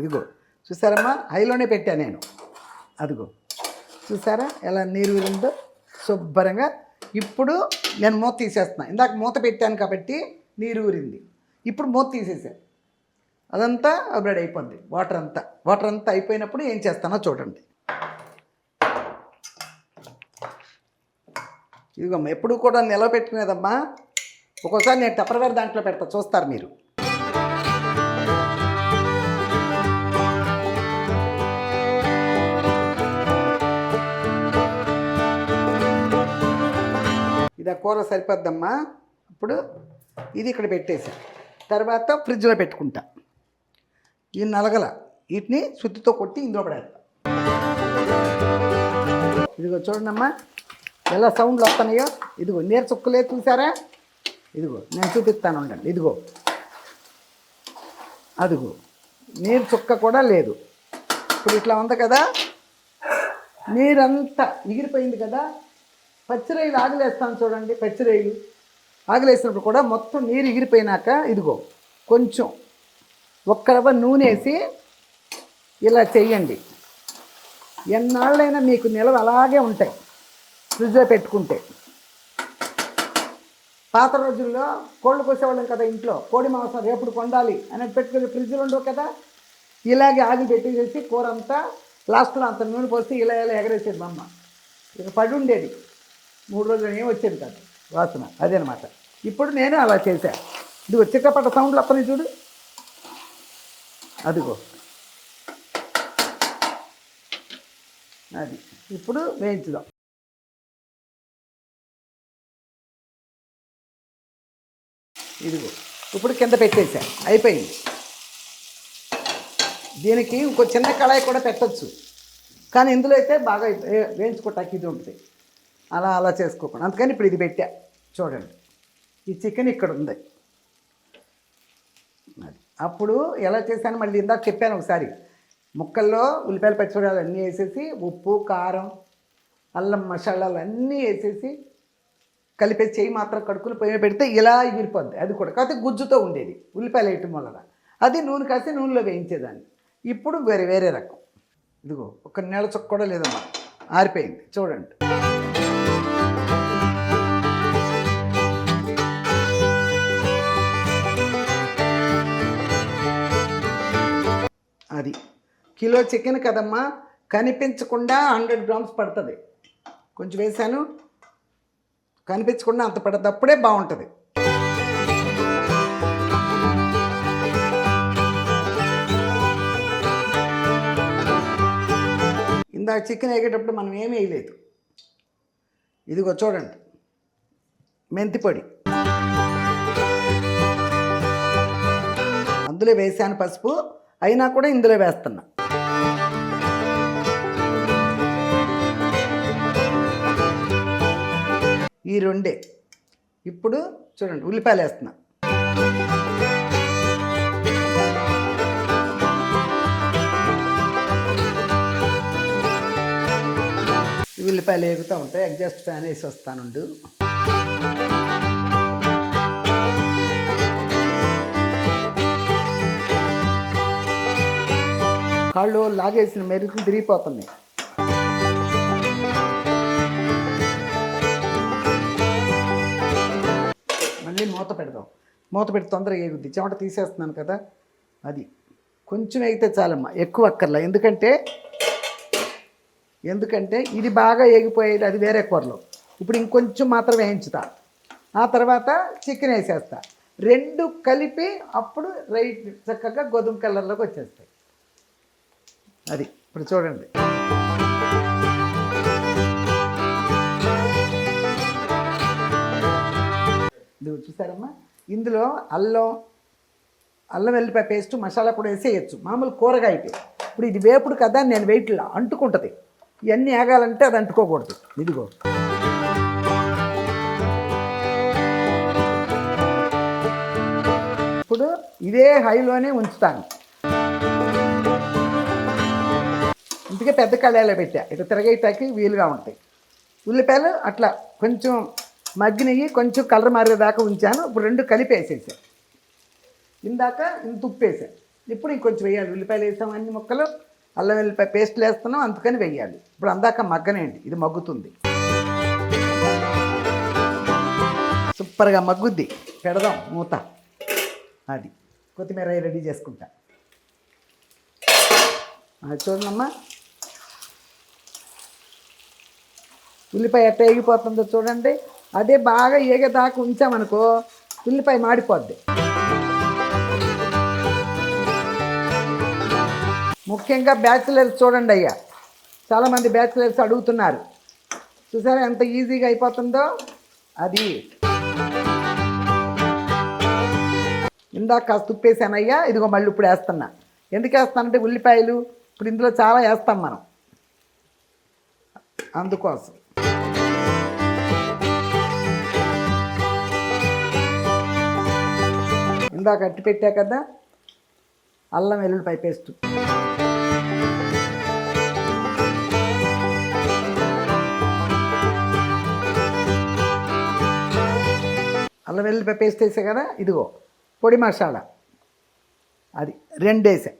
ఇదిగో చూసారమ్మా, హైలోనే పెట్టా నేను. అదిగో చూసారా ఎలా నీరు విరిందో శుభ్రంగా. ఇప్పుడు నేను మూత తీసేస్తున్నా. ఇందాక మూత పెట్టాను కాబట్టి నీరు ఊరింది. ఇప్పుడు మూత తీసేసాను, అదంతా అబ్రెడ్ అయిపోద్ది. వాటర్ అంతా అయిపోయినప్పుడు ఏం చేస్తానో చూడండి. ఇదిగమ్మా, ఎప్పుడు కూడా నిలవ పెట్టుకునేదమ్మా. ఒక్కోసారి నేను టప్పర్వేర్ దాంట్లో పెడతా, చూస్తారు మీరు. ఇది ఆ కూర సరిపోద్దమ్మా. ఇప్పుడు ఇది ఇక్కడ పెట్టేసా, తర్వాత ఫ్రిడ్జ్లో పెట్టుకుంటా. ఈ నలగల వీటిని సుత్తితో కొట్టి ఇందులో పడేస్తా. ఇదిగో చూడండమ్మా ఎలా సౌండ్లు వస్తున్నాయో. ఇదిగో నీరు చుక్కలే చూసారా, ఇదిగో నేను చూపిస్తాను ఉండండి. ఇదిగో అదిగో నీరు చుక్క కూడా లేదు. ఇప్పుడు ఇట్లా ఉంది కదా, నీరంతా ఎగిరిపోయింది కదా. పచ్చిరొయ్యలు ఆగిలేస్తాను చూడండి, పచ్చిరొయ్యలు ఆగిలేసినప్పుడు కూడా మొత్తం నీరు ఎగిరిపోయినాక ఇదిగో కొంచెం ఒక్క రవ్వ నూనె వేసి ఇలా చెయ్యండి. ఎన్నాళ్ళైనా మీకు నిలవ అలాగే ఉంటాయి ఫ్రిడ్జ్లో పెట్టుకుంటే. పాత రోజుల్లో కోళ్ళు కోసేవాళ్ళం కదా ఇంట్లో, కోడి మాంసం రేపుడు కొండాలి అని పెట్టుకుని ఫ్రిడ్జ్లో ఉండవు కదా. ఇలాగే ఆగి పెట్టేసేసి కూర అంతా లాస్ట్లో అంత నూనె పోసి ఇలా ఎగరేసేది మా అమ్మ. ఇక పడి ఉండేది 3 రోజులు, ఏం వచ్చేది కాదు వాసన. అదేనమాట. ఇప్పుడు నేను అలా చేశా. ఇదిగో చిట్టపట్ట సౌండ్లు వస్తున్నాయి చూడు, అదిగో అది. ఇప్పుడు వేయించుదాం. ఇదిగో ఇప్పుడు కింద పెట్టేసా, అయిపోయింది. దీనికి ఇంకో చిన్న కళాయి కూడా పెట్టచ్చు, కానీ ఇందులో అయితే బాగా వేయించుకోవటానికి ఇది ఉంటుంది. అలా చేసుకోకుండా, అందుకని ఇప్పుడు ఇది పెట్టా చూడండి. ఈ చికెన్ ఇక్కడ ఉంది. అప్పుడు ఎలా చేశాను మళ్ళీ ఇందాక చెప్పాను ఒకసారి. ముక్కల్లో ఉల్లిపాయలు, పచ్చిమిరపకాయలు అన్నీ వేసేసి ఉప్పు, కారం, అల్లం మసాలాలు అన్నీ వేసేసి కలిపేసి చెయ్యి మాత్రం కడుక్కుని పొయ్యి పెడితే ఇలా ఎగిరిపోద్ది. అది కూడా కాకపోతే గుజ్జుతో ఉండేది ఉల్లిపాయలు వేయటం వలన. అది నూనె కాసి నూనెలో వేయించేదాన్ని. ఇప్పుడు వేరే వేరే రకం. ఇదిగో ఒక నెల చొక్క కూడా లేదమ్మా, ఆరిపోయింది చూడండి. అది కిలో చికెన్ కదమ్మా, కనిపించకుండా 100 గ్రామ్స్ పడుతుంది. కొంచెం వేసాను, కనిపించకుండా అంత పడుతుంది, అప్పుడే బాగుంటుంది. ఇందాక చికెన్ వేగేటప్పుడు మనం ఏమీ వేయలేదు. ఇదిగో చూడండి, మెంతి పొడి అందులో వేసాను, పసుపు అయినా కూడా ఇందులో వేస్తున్నా. ఈ రెండే. ఇప్పుడు చూడండి ఉల్లిపాయలు వేస్తున్నా. ఉల్లిపాయలు వేగుతూ ఉంటాయి. ఎగ్జాస్ట్ ఫ్యాన్ వేసి వస్తానుండు. కాళ్ళు లాగేసిన మెరుగు తిరిగిపోతున్నాయి. మళ్ళీ మూత పెడదాం. మూత పెట్టి తొందరగా వేగుద్ది. చెమట తీసేస్తున్నాను కదా, అది కొంచెం వేగితే చాలమ్మా, ఎక్కువ అక్కర్లా. ఎందుకంటే ఇది బాగా వేగిపోయేది, అది వేరే కూరలో. ఇప్పుడు ఇంకొంచెం మాత్రం వేయించుతా. ఆ తర్వాత చికెన్ వేసేస్తా. రెండు కలిపి అప్పుడు చక్కగా గోధుమ కలర్లోకి వచ్చేస్తాయి. అది ఇప్పుడు చూడండి. ఇది చూసారమ్మా, ఇందులో అల్లం వెల్లిపాయ పేస్ట్ మసాలా కూడా వేసేయచ్చు, మామూలు కూరగాయకి. ఇప్పుడు ఇది వేపుడు కదా, నేను వెయిట్లో అంటుకుంటుంది. ఇవన్నీ ఆగాలంటే అది అంటుకోకూడదు. ఇదిగో ఇప్పుడు ఇదే హైలోనే ఉంచుతాను. ఇందుకే పెద్ద కళాయిలో పెట్టా, ఇటు తిరగేటాకి వీలుగా ఉంటాయి. ఉల్లిపాయలు అట్లా కొంచెం మగ్గినవి, కొంచెం కలర్ మారేదాకా ఉంచాను. ఇప్పుడు రెండు కలిపి వేసేసాను. ఇందాక ఇంత ఉప్పు వేసాను, ఇప్పుడు ఇంకొంచెం వేయాలి. ఉల్లిపాయలు వేసాం అన్ని ముక్కలు, అల్లం వెల్లిపాయ పేస్ట్లు వేస్తున్నాం, అందుకని వేయాలి. ఇప్పుడు అందాక మగ్గనేయండి, ఇది మగ్గుతుంది. సూపర్గా మగ్గుద్ది. పెడదాం మూత. అది కొత్తిమీర రెడీ చేసుకుంటా. అది చూడమ్మా, ఉల్లిపాయ ఎట్ట వేగిపోతుందో చూడండి. అదే బాగా ఏగేదాకా ఉంచామనుకో ఉల్లిపాయ మాడిపోద్ది. ముఖ్యంగా బ్యాచిలర్స్ చూడండి అయ్యా, చాలామంది బ్యాచిలర్స్ అడుగుతున్నారు. చూసారా ఎంత ఈజీగా అయిపోతుందో. అది ఇందాక కాస్త ఉప్పేసాను అయ్యా, ఇదిగో మళ్ళీ ఇప్పుడు వేస్తున్నా. ఎందుకు వేస్తానంటే ఉల్లిపాయలు ఇప్పుడు ఇందులో చాలా వేస్తాం మనం, అందుకోసం. ఇందాక అట్టి పెట్టా కదా అల్లం వెల్లుల్లిపాయ పేస్ట్, అల్లం వెల్లుల్లిపాయ పేస్ట్ వేసా కదా. ఇదిగో పొడి మసాలా, అది 2 వేసా.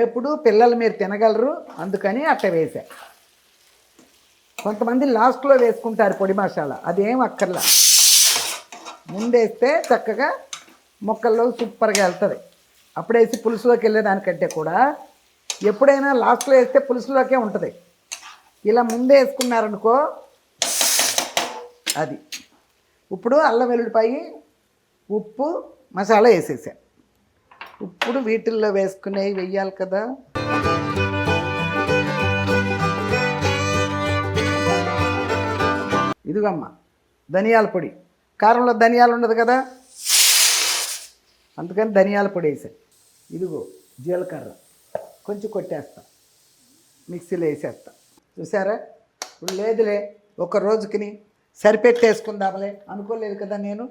ఎప్పుడు పిల్లలు మీరు తినగలరు, అందుకని అట్ట వేసా. కొంతమంది లాస్ట్లో వేసుకుంటారు పొడి మసాలా, అదేం అక్కర్లా. ముందేస్తే చక్కగా ముక్కల్లో సూపర్గా వెళ్తుంది. అప్పుడేసి పులుసులోకి వెళ్ళేదానికంటే కూడా ఎప్పుడైనా లాస్ట్లో వేస్తే పులుసులోకే ఉంటుంది. ఇలా ముందే వేసుకున్నారనుకో అది. ఇప్పుడు అల్లం వెల్లుల్లిపాయ, ఉప్పు, మసాలా వేసేసా. ఇప్పుడు వీటిల్లో వేసుకునేవి వెయ్యాలి కదా. ఇదిగమ్మా ధనియాల పొడి. కారంలో ధనియాలు ఉండదు కదా, అందుకని ధనియాల పొడి వేసాను. ఇదిగో జీలకర్ర కొంచెం కొట్టేస్తా, మిక్సీలో వేసేస్తా. చూసారా, ఇప్పుడు లేదులే ఒక రోజుకి సరిపెట్టేసుకుందాంలే అనుకోలేదు కదా, నేను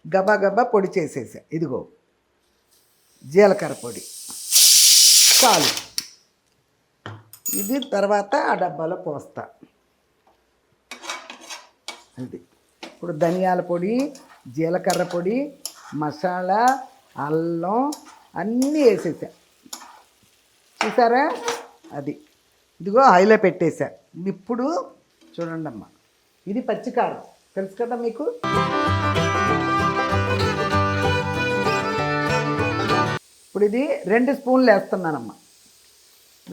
గబా గబా పొడి చేసేసా. ఇదిగో జీలకర్ర పొడి చాలు. ఇది తర్వాత ఆ డబ్బాలో పోస్తా. అది ఇప్పుడు ధనియాల పొడి, జీలకర్ర పొడి, మసాలా, అల్లం అన్నీ వేసేసా. చూసారా? అది ఇదిగో ఆయిల్లో పెట్టేశా. ఇప్పుడు చూడండి అమ్మ, ఇది పచ్చికారం తెలుసు కదా మీకు. ఇప్పుడు ఇది 2 స్పూన్లు వేస్తున్నానమ్మా.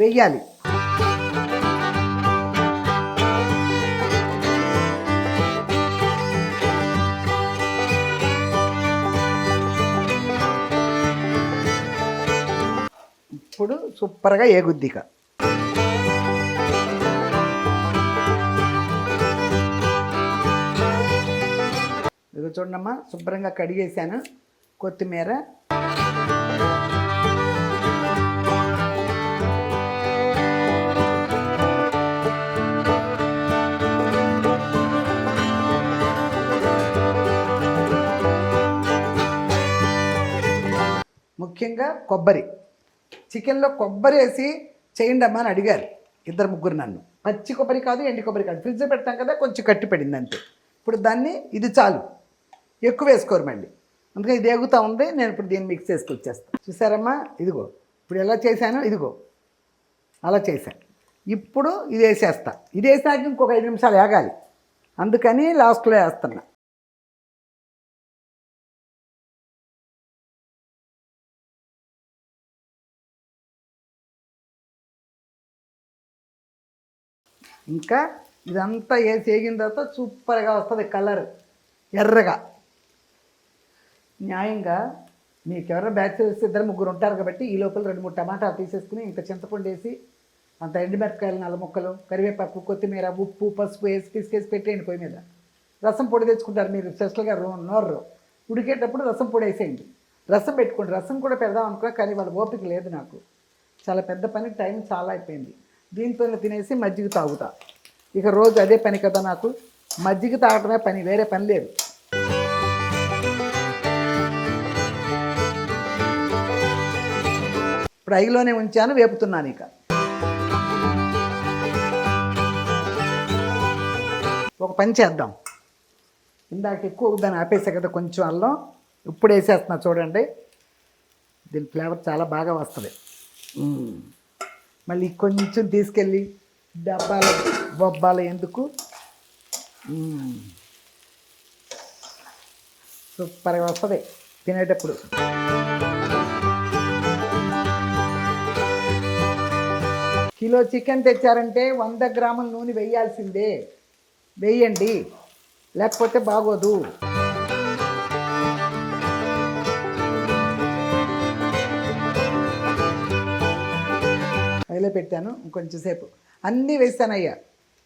వెయ్యాలి. ఇప్పుడు సూపర్గా ఏగుద్దిక. ఇదిగో చూడమ్మా, శుభ్రంగా కడిగేసాను. కొత్తిమీర, ముఖ్యంగా కొబ్బరి. చికెన్లో కొబ్బరి వేసి చేయండి అమ్మా అని అడిగారు 2-3 నన్ను. పచ్చి కొబ్బరి కాదు, ఎండి కొబ్బరి కాదు. ఫ్రిడ్జ్లో పెడతాం కదా, కొంచెం కట్టి పడింది అంతే. ఇప్పుడు దాన్ని ఇది చాలు, ఎక్కువ వేసుకోరు మళ్ళీ. అందుకని ఇది ఎగుతూ ఉంది. నేను ఇప్పుడు దీన్ని మిక్స్ చేసుకొచ్చేస్తాను. చూసారమ్మా, ఇదిగో ఇప్పుడు ఎలా చేశాను, ఇదిగో అలా చేశాను. ఇప్పుడు ఇది వేసేస్తా. ఇది వేసాక ఇంకొక 5 నిమిషాలు ఆగాలి, అందుకని లాస్ట్లో వేస్తున్నా. ఇంకా ఇదంతా వేసి వేగిన తర్వాత సూపర్గా వస్తుంది కలర్, ఎర్రగా. న్యాయంగా మీకు ఎవరైనా బ్యాచిలర్స్ 2-3 ఉంటారు కాబట్టి ఈ లోపల 2-3 టమాటాలు తీసేసుకుని ఇంత చింతపండు వేసి, అంత ఎండుమిరపకాయలు, 4 ముక్కలు, కరివేపాకు, కొత్తిమీర, ఉప్పు, పసుపు వేసి పిసికేసి పెట్టేయండి పొయ్యి మీద. రసం పొడి తెచ్చుకుంటారు మీరు స్పెషల్గా, నోర్రు ఉడికేటప్పుడు రసం పొడి వేసేయండి. రసం పెట్టుకోండి. రసం కూడా పెడదాం అనుకో, కానీ వాళ్ళ ఓపిక లేదు నాకు. చాలా పెద్ద పని, టైం చాలా అయిపోయింది. దీంతోనే తినేసి మజ్జిగ తాగుతా. ఇక రోజు అదే పని కదా నాకు, మజ్జిగ తాగటమే పని, వేరే పని లేదు. ఇప్పుడు ఐలోనే ఉంచాను, వేపుతున్నాను. ఇక ఒక పని చేద్దాం. ఇందాక ఎక్కువ దాన్ని ఆపేసా కదా, కొంచెం అల్లం ఇప్పుడు వేసేస్తున్నా. చూడండి, దీని ఫ్లేవర్ చాలా బాగా వస్తుంది. మళ్ళీ కొంచెం తీసుకెళ్ళి డబ్బాలు బొబ్బాలు ఎందుకు, సూపర్గా వస్తుంది తినేటప్పుడు. కిలో చికెన్ తెచ్చారంటే 100 గ్రాముల నూనె వేయాల్సిందే. వేయండి, లేకపోతే బాగోదు. అయిలో పెట్టాను ఇంకొంచెం సేపు. అన్నీ వేసానయ్యా,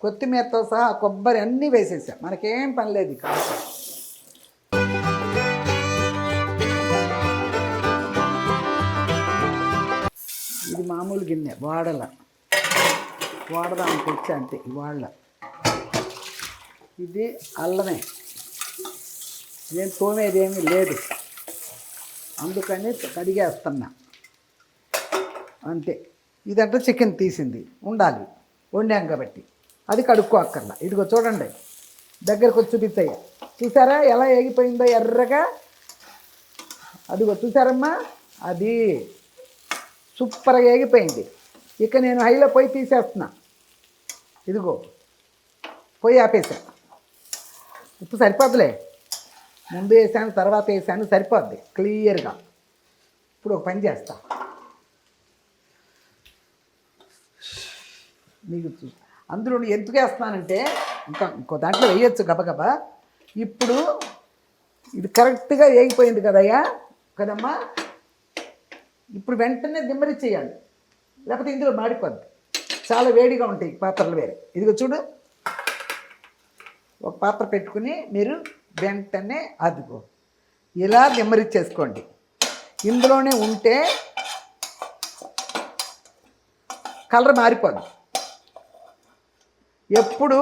కొత్తిమీరతో సహా కొబ్బరి అన్నీ వేసేసా. మనకేం పని లేదు. ఇది మామూలు గిన్నె, వాడదానికి వచ్చా అంతే. వాళ్ళ ఇది అల్లమే, ఏం తోమేదేమీ లేదు, అందుకని కడిగేస్తున్నా అంతే. ఇదంటే చికెన్ తీసింది ఉండాలి, వండాం కాబట్టి అది కడుక్కో అక్కర్లా. ఇదిగో చూడండి, దగ్గరకు వచ్చి చూపిస్తాయి. చూసారా ఎలా ఏగిపోయిందో ఎర్రగా? అదిగో చూసారమ్మా, అది సూపర్గా ఏగిపోయింది. ఇక నేను హైలో పొయ్యి తీసేస్తున్నా. ఇదిగో పొయ్యి ఆపేసా. ఉప్పు సరిపోద్దులే, ముందు వేసాను తర్వాత వేసాను, సరిపోద్ది క్లియర్గా. ఇప్పుడు ఒక పని చేస్తా, మీకు అందులో ఎందుకు వేస్తున్నానంటే ఇంకో దాంట్లో వేయచ్చు గబగబా. ఇప్పుడు ఇది కరెక్ట్గా వేగిపోయింది కదమ్మా. ఇప్పుడు వెంటనే దిమ్మరిచ్చేయాలి, లేకపోతే ఇందులో మాడిపోద్ది. చాలా వేడిగా ఉంటాయి పాత్రలు వేరే. ఇదిగో చూడు, ఒక పాత్ర పెట్టుకుని మీరు వెంటనే అదిగో ఇలా దిమ్మరిచ్చేసుకోండి. ఇందులోనే ఉంటే కలర్ మారిపోద్ది. ఎప్పుడు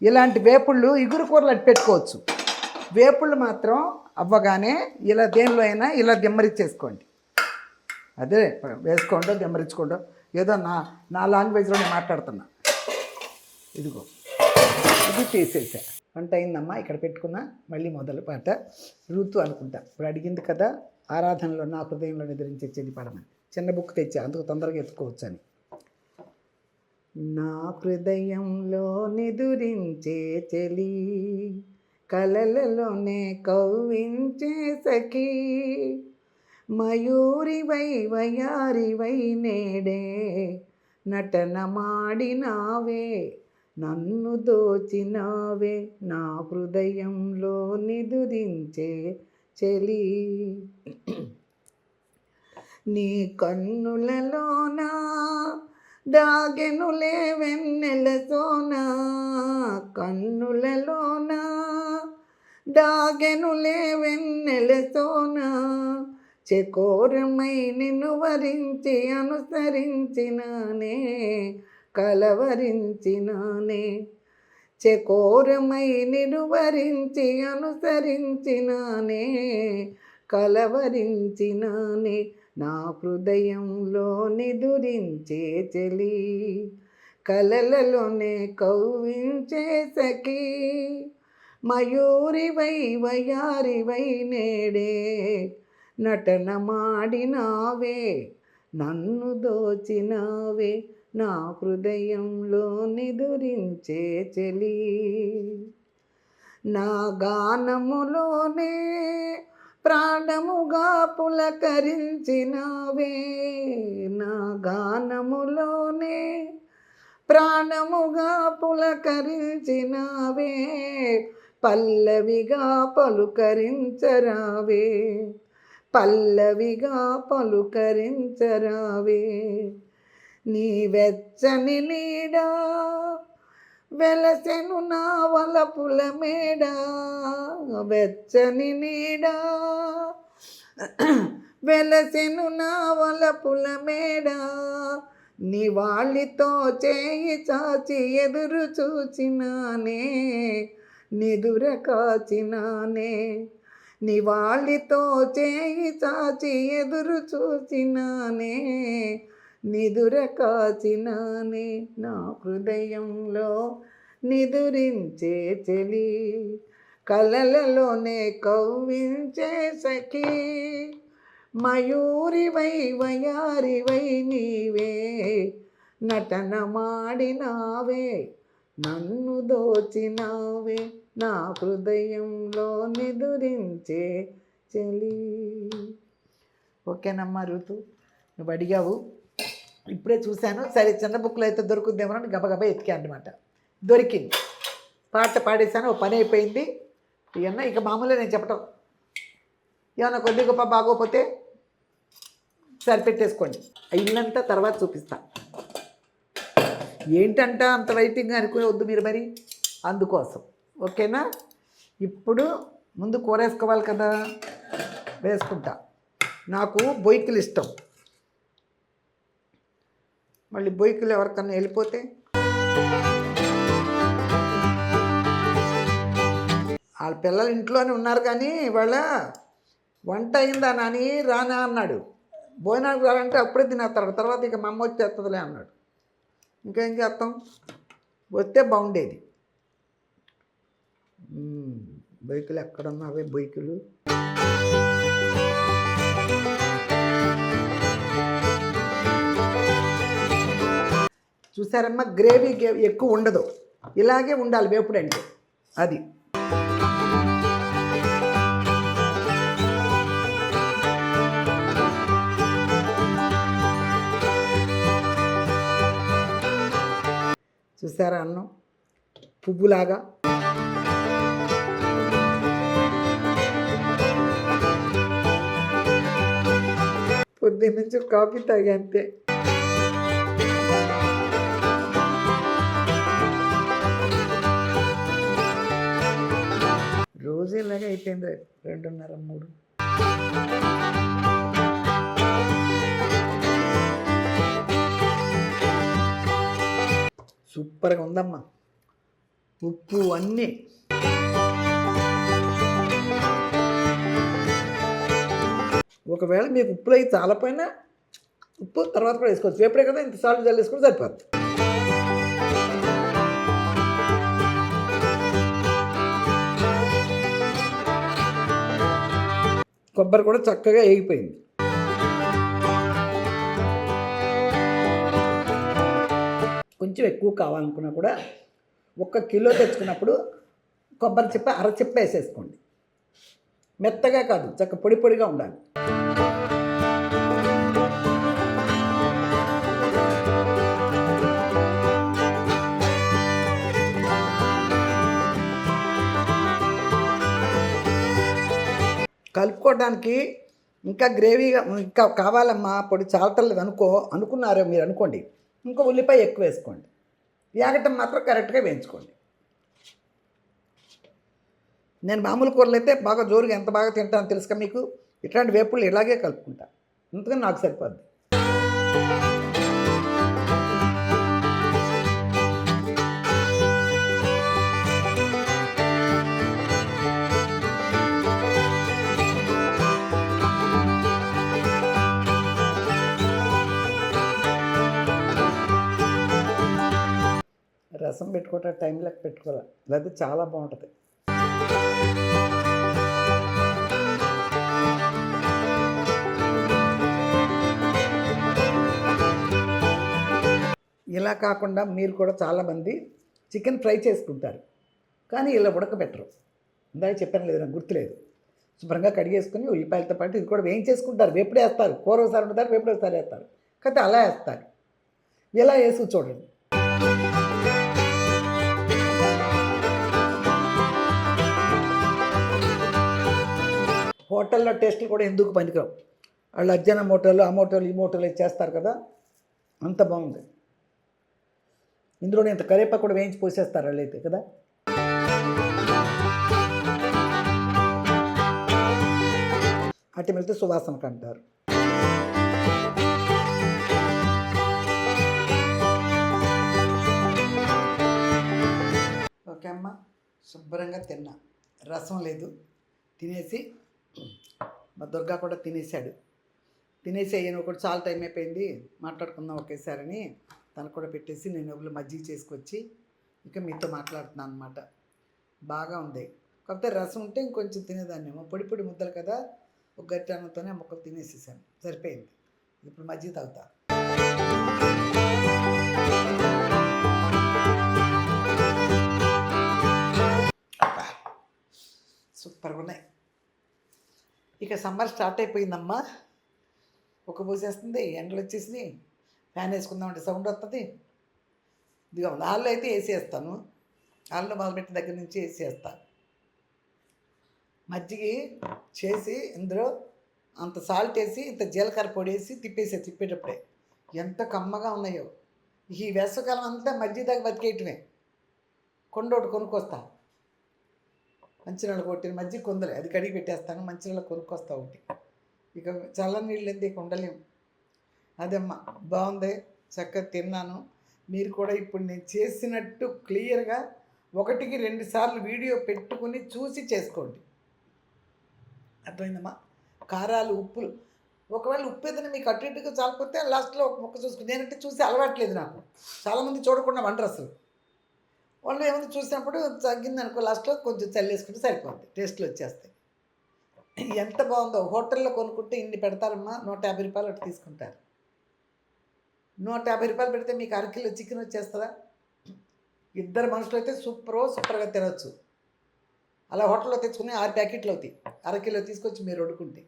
ఇలాంటి వేపుళ్ళు ఇగురు కూరలు అట్టు పెట్టుకోవచ్చు. వేపుళ్ళు మాత్రం అవ్వగానే ఇలా దేనిలో అయినా ఇలా దిమ్మరిచ్చేసుకోండి. అదే వేసుకోండో దిమ్మరించుకోండో ఏదో నా లాంగ్వేజ్లోనే మాట్లాడుతున్నా. ఇదిగో ఇది తీసేసా. వంట అయిందమ్మా, ఇక్కడ పెట్టుకున్నా. మళ్ళీ మొదలు పాట ఋతు అనుకుంటా. ఇప్పుడు అడిగింది కదా, ఆరాధనలో నా హృదయంలో నిద్రించే చెల్లి పాడమని. చిన్న బుక్ తెచ్చా, అందుకు తొందరగా ఎత్తుకోవచ్చు అని. నా హృదయంలో నిదురించే చెలి, కలలలోనే కవ్వించే సఖీ, మయూరివై వయారివై నేడే నటన మాడినావే, నన్ను దోచినావే, నా హృదయంలో నిదురించే చెలి. నీ కన్నులలోనా దాగెనులే వెన్నెల సోనా, కన్నులలోనా దాగెనులే వెన్నెల సోనా, చకోరమై నిన్ను వరించి అనుసరించినానే, కలవరించినానే, చకోరమై నిన్ను వరించి అనుసరించినానే, కలవరించినానే, నా హృదయంలో నిదురించే చెలి, కలలలోనే కవ్వించే సఖీ, మయూరివై వయారివై నేడే నటన మాడినావే, నన్ను దోచినావే, నా హృదయంలో నిదురించే చెలి. నా గానములోనే ప్రాణముగా పులకరించినావే, నా గానములోనే ప్రాణముగా పులకరించినావే, పల్లవిగా పలుకరించరావే, పల్లవిగా పలుకరించరావే, నీ వెచ్చని నీడా వెలసెను నా వలపుల మేడ, వెచ్చని నీడా వెలసెను నా వలపుల మేడ, నివాళితో చేయి చాచి ఎదురు చూచినానే, నిదుర కాచినానే, నివాళితో చేయి చాచి ఎదురు చూచినానే, నిదుర కాచినానే, నా హృదయంలో నిదురించే చెలి, కలలలోనే కవ్వించే సఖీ, మయూరివై వయారివై నీవే నటన మాడినావే, నన్ను దోచినావే, నా హృదయంలో నిదురించే చెలి. ఓకేనమ్మా ఋతు, నువ్వు అడిగావు, ఇప్పుడే చూశాను. సరే చిన్న బుక్లో అయితే దొరుకుద్దేమో అని గబగబా ఎతికా అనమాట. దొరికింది. పాట పాడేశాను, ఓ పని అయిపోయింది. ఇవన్నా ఇక మామూలుగా నేను చెప్పటం, ఏమన్నా కొద్ది గొప్ప బాగోపోతే సరిపెట్టేసుకోండి. ఇల్లంతా తర్వాత చూపిస్తా. ఏంటంట అంత వెయిటింగ్ అనుకునే వద్దు మీరు మరి, అందుకోసం. ఓకేనా? ఇప్పుడు ముందు కూర వేసుకోవాలి కదా, వేసుకుంటా. నాకు బొయ్యలు ఇష్టం. మళ్ళీ బొయ్యలు ఎవరికన్నా వెళ్ళిపోతే వాళ్ళ పిల్లలు ఇంట్లోనే ఉన్నారు, కానీ వాళ్ళ వంట అయిందా నాని రానా అన్నాడు. భోజనానికి రాలంటే అప్పుడే తినేస్తాడు, తర్వాత ఇక మా అమ్మ వచ్చేస్తుందిలే అన్నాడు. ఇంకేం చేస్తాం, వస్తే బాగుండేది. బొయ్యలు ఎక్కడున్నావే బొయ్యలు? చూసారమ్మా, గ్రేవీ ఎక్కువ ఉండదు, ఇలాగే ఉండాలి వేపుడు అంటే. అది చూసారా, అన్నం పువ్వులాగా. పొద్దున్న నుంచి కాఫీ తాగా అంతే. రోజు ఇలాగే అయిపోయింది, 2:30, 3. సూపర్గా ఉందమ్మా, ఉప్పు అన్నీ. ఒకవేళ మీకు ఉప్పులు అయి చాలపోయినా ఉప్పు తర్వాత కూడా వేసుకోవచ్చు. వేపుడే కదా ఇంత సాల్ట్ జల్లేసుకుంటే సరిపోద్ది. కొబ్బరి కూడా చక్కగా ఏగిపోయింది. కొంచెం ఎక్కువ కావాలనుకున్నా కూడా 1 కిలో తెచ్చుకున్నప్పుడు కొబ్బరి చిప్ప అర చిప్ప వేసేసుకోండి. మెత్తగా కాదు, చక్క పొడి పొడిగా ఉండాలి. కలుపుకోవడానికి ఇంకా గ్రేవీగా ఇంకా కావాలమ్మా, పొడి చాలటలేదు అనుకున్నారో మీరు అనుకోండి, ఇంకో ఉల్లిపాయ ఎక్కువ వేసుకోండి. వేగటం మాత్రం కరెక్ట్గా వేయించుకోండి. నేను మామూలు కూరలు అయితే బాగా జోరుగా ఎంత బాగా తింటానో తెలుసుగా మీకు. ఇట్లాంటి వేపుళ్ళు ఇలాగే కలుపుకుంటా, అందుకని నాకు సరిపోద్ది. రసం పెట్టుకోవటం టైం లెక్క పెట్టుకోవాలి, లేకపోతే చాలా బాగుంటుంది. ఇలా కాకుండా మీరు కూడా చాలామంది చికెన్ ఫ్రై చేసుకుంటారు, కానీ ఇలా ఉడకబెట్టరు. ఇందాక చెప్పాను లేదు, నాకు గుర్తులేదు. శుభ్రంగా కడిగేసుకుని ఉల్లిపాయలతో పాటు ఇది కూడా వేయించేసుకుంటారు. వేపుడు వేస్తారు, కూర ఒకసారి వండుతారు, వేపుడు ఒకసారి వేస్తారు. కాకపోతే అలా వేస్తారు. ఇలా వేసి చూడండి. హోటల్లో టేస్ట్లు కూడా ఎందుకు పనికిరావు. వాళ్ళు అజ్జన మోటోలు, ఆ మోటోలు, ఈ మోటోలు చేస్తారు కదా, అంత బాగుంది. ఇందులో ఇంత కరివేపాకు కూడా వేయించి పోసేస్తారు వాళ్ళు అయితే కదా. అట్టి వెళ్తే సువాసనకు అంటారు. ఓకే అమ్మ, శుభ్రంగా తిన్నా. రసం లేదు, తినేసి మా దుర్గా కూడా తినేసాడు. తినేసి అయ్యాను ఒకటి, చాలా టైం అయిపోయింది, మాట్లాడుకుందాం ఒకేసారని తనకు కూడా పెట్టేసి నేను ఎవరు మజ్జిగ చేసుకొచ్చి ఇంకా మీతో మాట్లాడుతున్నాను అనమాట. బాగా ఉంది. కాకపోతే రసం ఉంటే ఇంకొంచెం తినేదాన్నేమో. పొడి పొడి ముద్దలు కదా, ఒక గట్టి అన్నంతోనే మొక్కలు తినేసేసాను, సరిపోయింది. ఇప్పుడు మజ్జిగ తాగుతా. సూపర్గా ఉన్నాయి. ఇక సమ్మర్ స్టార్ట్ అయిపోయిందమ్మా. ఒక పోసేస్తుంది, ఎండలు వచ్చేసి ఫ్యాన్ వేసుకుందామంటే సౌండ్ వస్తుంది. ఇదిగో హాల్లో అయితే ఏసీ వేస్తాను, హాల్లో మొదలుపెట్టిన దగ్గర నుంచి ఏసీ వేస్తాను. మజ్జిగ చేసి ఇందులో అంత సాల్ట్ వేసి ఇంత జీలకర్ర పొడి వేసి తిప్పేటప్పుడే ఎంత కమ్మగా ఉన్నాయో. ఈ వేసవకాలం అంతా మజ్జిగ దాకా బతికేయటమే. కొండోటి కొనుక్కొస్తా, మంచినీళ్ళు కొట్టిన మజ్జిగ కొందలే, అది కడిగి పెట్టేస్తాను, మంచినీళ్ళు కొనుక్కొస్తా ఒకటి. ఇక చల్ల నీళ్ళు ఎందుకు ఉండలేము. అదమ్మా బాగుంది, చక్కగా తిన్నాను. మీరు కూడా ఇప్పుడు నేను చేసినట్టు క్లియర్గా 1కి 2 సార్లు వీడియో పెట్టుకుని చూసి చేసుకోండి. అర్థమైందమ్మా. కారాలు, ఉప్పులు, ఒకవేళ ఉప్పు ఏదైనా మీకు అటు ఇటుగా చాలకపోతే లాస్ట్లో ఒక ముక్క చూసుకుని, నేనంటే చూసి అలవాట్లేదు నాకు. చాలామంది చూడకుండా వండరు అసలు. వాళ్ళు ఏమైనా చూసినప్పుడు తగ్గింది అనుకో, లాస్ట్లో కొంచెం చల్లేసుకుంటే సరిపోద్ది, టేస్ట్లు వచ్చేస్తాయి. ఎంత బాగుందో. హోటల్లో కొనుక్కుంటే ఇన్ని పెడతారమ్మా, 150 రూపాయలు అటు తీసుకుంటారు. 150 రూపాయలు పెడితే మీకు అరకిలో చికెన్ వచ్చేస్తుందా? 2 మనుషులు అయితే సూపర్గా తినచ్చు. అలా హోటల్లో తెచ్చుకుని 6 ప్యాకెట్లు అవుతాయి, అరకిలో తీసుకొచ్చి మీరు వండుకుంటే.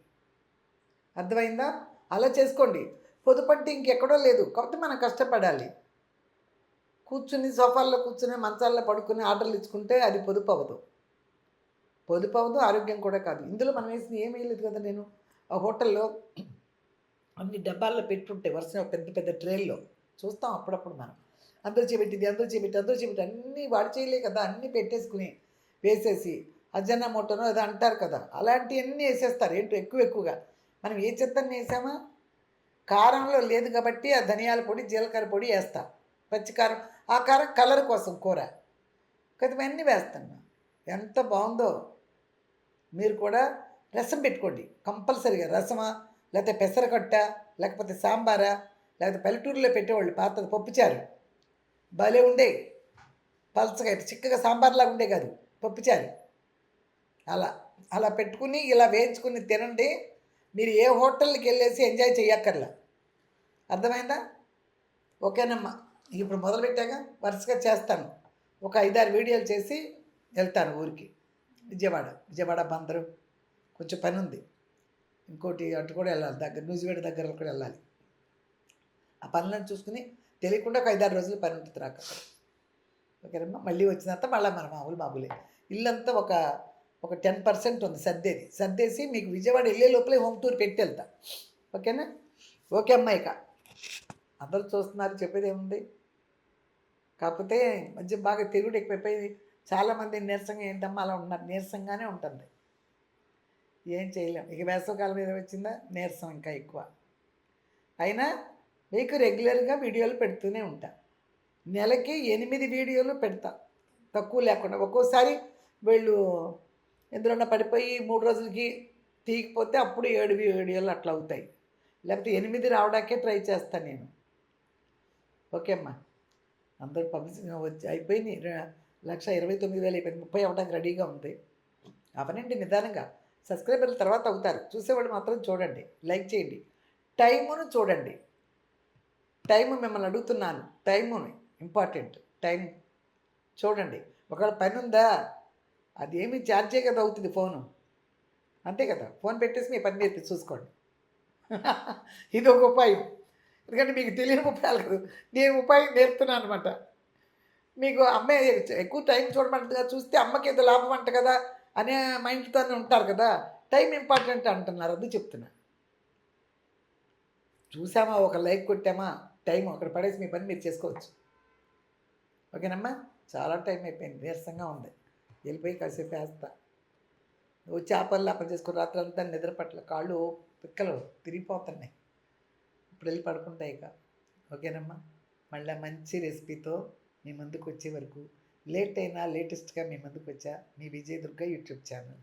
అర్థమైందా? అలా చేసుకోండి. పొదుపంటే ఇంకెక్కడో లేదు, కాబట్టి మనం కష్టపడాలి. కూర్చుని సోఫాల్లో కూర్చుని మంచాల్లో పడుకుని ఆర్డర్లు ఇచ్చుకుంటే అది పొదుపు అవ్వదు, ఆరోగ్యం కూడా కాదు. ఇందులో మనం వేసిన ఏమీ లేదు కదా. నేను ఆ హోటల్లో అన్ని డబ్బాల్లో పెట్టుంటే వరుసగా పెద్ద పెద్ద ట్రేల్లో చూస్తాం అప్పుడప్పుడు మనం. అందరూ చేపెట్టింది, అందరూ చేపెట్టి అన్నీ వాడి చేయలే కదా, అన్నీ పెట్టేసుకుని వేసేసి అజన్నా మోటోనో అది అంటారు కదా, అలాంటివన్నీ వేసేస్తారు. ఏంటో ఎక్కువగా మనం ఏ చెత్తని వేసామా, కారంలో లేదు కాబట్టి ఆ ధనియాల పొడి, జీలకర్ర పొడి వేస్తా, పచ్చికారం, ఆ కారం కలర్ కోసం కూర, కొద్దివన్నీ వేస్తాను. ఎంత బాగుందో. మీరు కూడా రసం పెట్టుకోండి కంపల్సరీగా. రసమా, లేకపోతే పెసరకట్ట, లేకపోతే సాంబారా, లేకపోతే పల్లెటూరులో పెట్టేవాళ్ళు పాతది పప్పుచారు. భలే ఉండేవి. పలచగా చిక్కగా సాంబార్లాగా ఉండే కాదు, పప్పుచారు. అలా అలా పెట్టుకుని ఇలా వేయించుకుని తినండి. మీరు ఏ హోటల్కి వెళ్ళేసి ఎంజాయ్ చేయక్కర్లా. అర్థమైందా? ఓకేనమ్మా. ఇప్పుడు మొదలుపెట్టాక వరుసగా చేస్తాను. ఒక 5-6 వీడియోలు చేసి వెళ్తాను ఊరికి. విజయవాడ బందరు కొంచెం పని ఉంది. ఇంకోటి అటు కూడా వెళ్ళాలి, దగ్గర నూజివేడు దగ్గర కూడా వెళ్ళాలి. ఆ పనులను చూసుకుని తెలియకుండా ఒక 5-6 రోజులు పని ఉంటుంది నాకు అక్కడ. ఓకేనమ్మా. మళ్ళీ వచ్చినంత మళ్ళీ మన మామూలే. ఇల్లంతా ఒక 10% ఉంది సర్దేసి మీకు విజయవాడ వెళ్ళే లోపలే హోమ్ టూర్ పెట్టి వెళ్తా. ఓకేనా? ఓకే అమ్మా. ఇక అందరూ చూస్తున్నారు, చెప్పేది ఏముంది. కాకపోతే మధ్య బాగా తిరుగుడు ఎక్కువైపోయి చాలామంది నీరసంగా ఏంటమ్మా అలా ఉన్నారు. నీరసంగానే ఉంటుంది, ఏం చేయలేం. ఇక వేసవకాలం మీద వచ్చిందా నీరసం ఇంకా ఎక్కువ. అయినా మీకు రెగ్యులర్గా వీడియోలు పెడుతూనే ఉంటా. నెలకి 8 వీడియోలు పెడతా, తక్కువ లేకుండా. ఒక్కోసారి వీళ్ళు ఎందులోన్నా పడిపోయి 3 రోజులకి తీయకపోతే అప్పుడు 7 వీడియోలు అట్లా అవుతాయి. లేకపోతే 8 రావడానికే ట్రై చేస్తాను నేను. ఓకే అమ్మా. అందరూ పబ్లిసిటీ వచ్చి అయిపోయింది. 1,29,000 అయిపోయింది. 30 అవ్వడానికి రెడీగా ఉంది. అవనండి నిదానంగా. సబ్స్క్రైబర్ల తర్వాత అవుతారు. చూసేవాళ్ళు మాత్రం చూడండి, లైక్ చేయండి, టైమును చూడండి. టైము మిమ్మల్ని అడుగుతున్నాను, టైముని ఇంపార్టెంట్. టైం చూడండి. ఒకవేళ పని ఉందా, అదేమి ఛార్జే కదా అవుతుంది ఫోను, అంతే కదా. ఫోన్ పెట్టేసి మీ పని మీరు చూసుకోండి. ఇది ఒక ఉపాయం. ఎందుకంటే మీకు తెలియని ఉపాయాలు కదా, నేను ఉపాయం నేర్పుతున్నాను అనమాట. మీకు అమ్మాయి ఎక్కువ టైం చూడమంటగా, చూస్తే అమ్మకి ఏదో లాభం అంట కదా అనే మైండ్తోనే ఉంటారు కదా. టైం ఇంపార్టెంట్ అంటున్నారు, అది చెప్తున్నా. చూసామా, ఒక లైక్ కొట్టామా, టైం అక్కడ పడేసి మీ పని మీరు చేసుకోవచ్చు. ఓకేనమ్మా. చాలా టైం అయిపోయింది, నీరసంగా ఉంది. వెళ్ళిపోయి కాసేపు వేస్తా. వచ్చి ఆ పని చేసుకుని రాత్రి అంతా నిద్ర పట్ల కాళ్ళు పిక్కలు తిరిగిపోతున్నాయి. ఇప్పుడు వెళ్ళి పడుకుంటాయి ఇక. ఓకేనమ్మా. మళ్ళీ మంచి రెసిపీతో మీ ముందుకు వచ్చే వరకు లేట్ అయినా లేటెస్ట్గా మీ ముందుకు వచ్చా మీ విజయదుర్గ యూట్యూబ్ ఛానల్.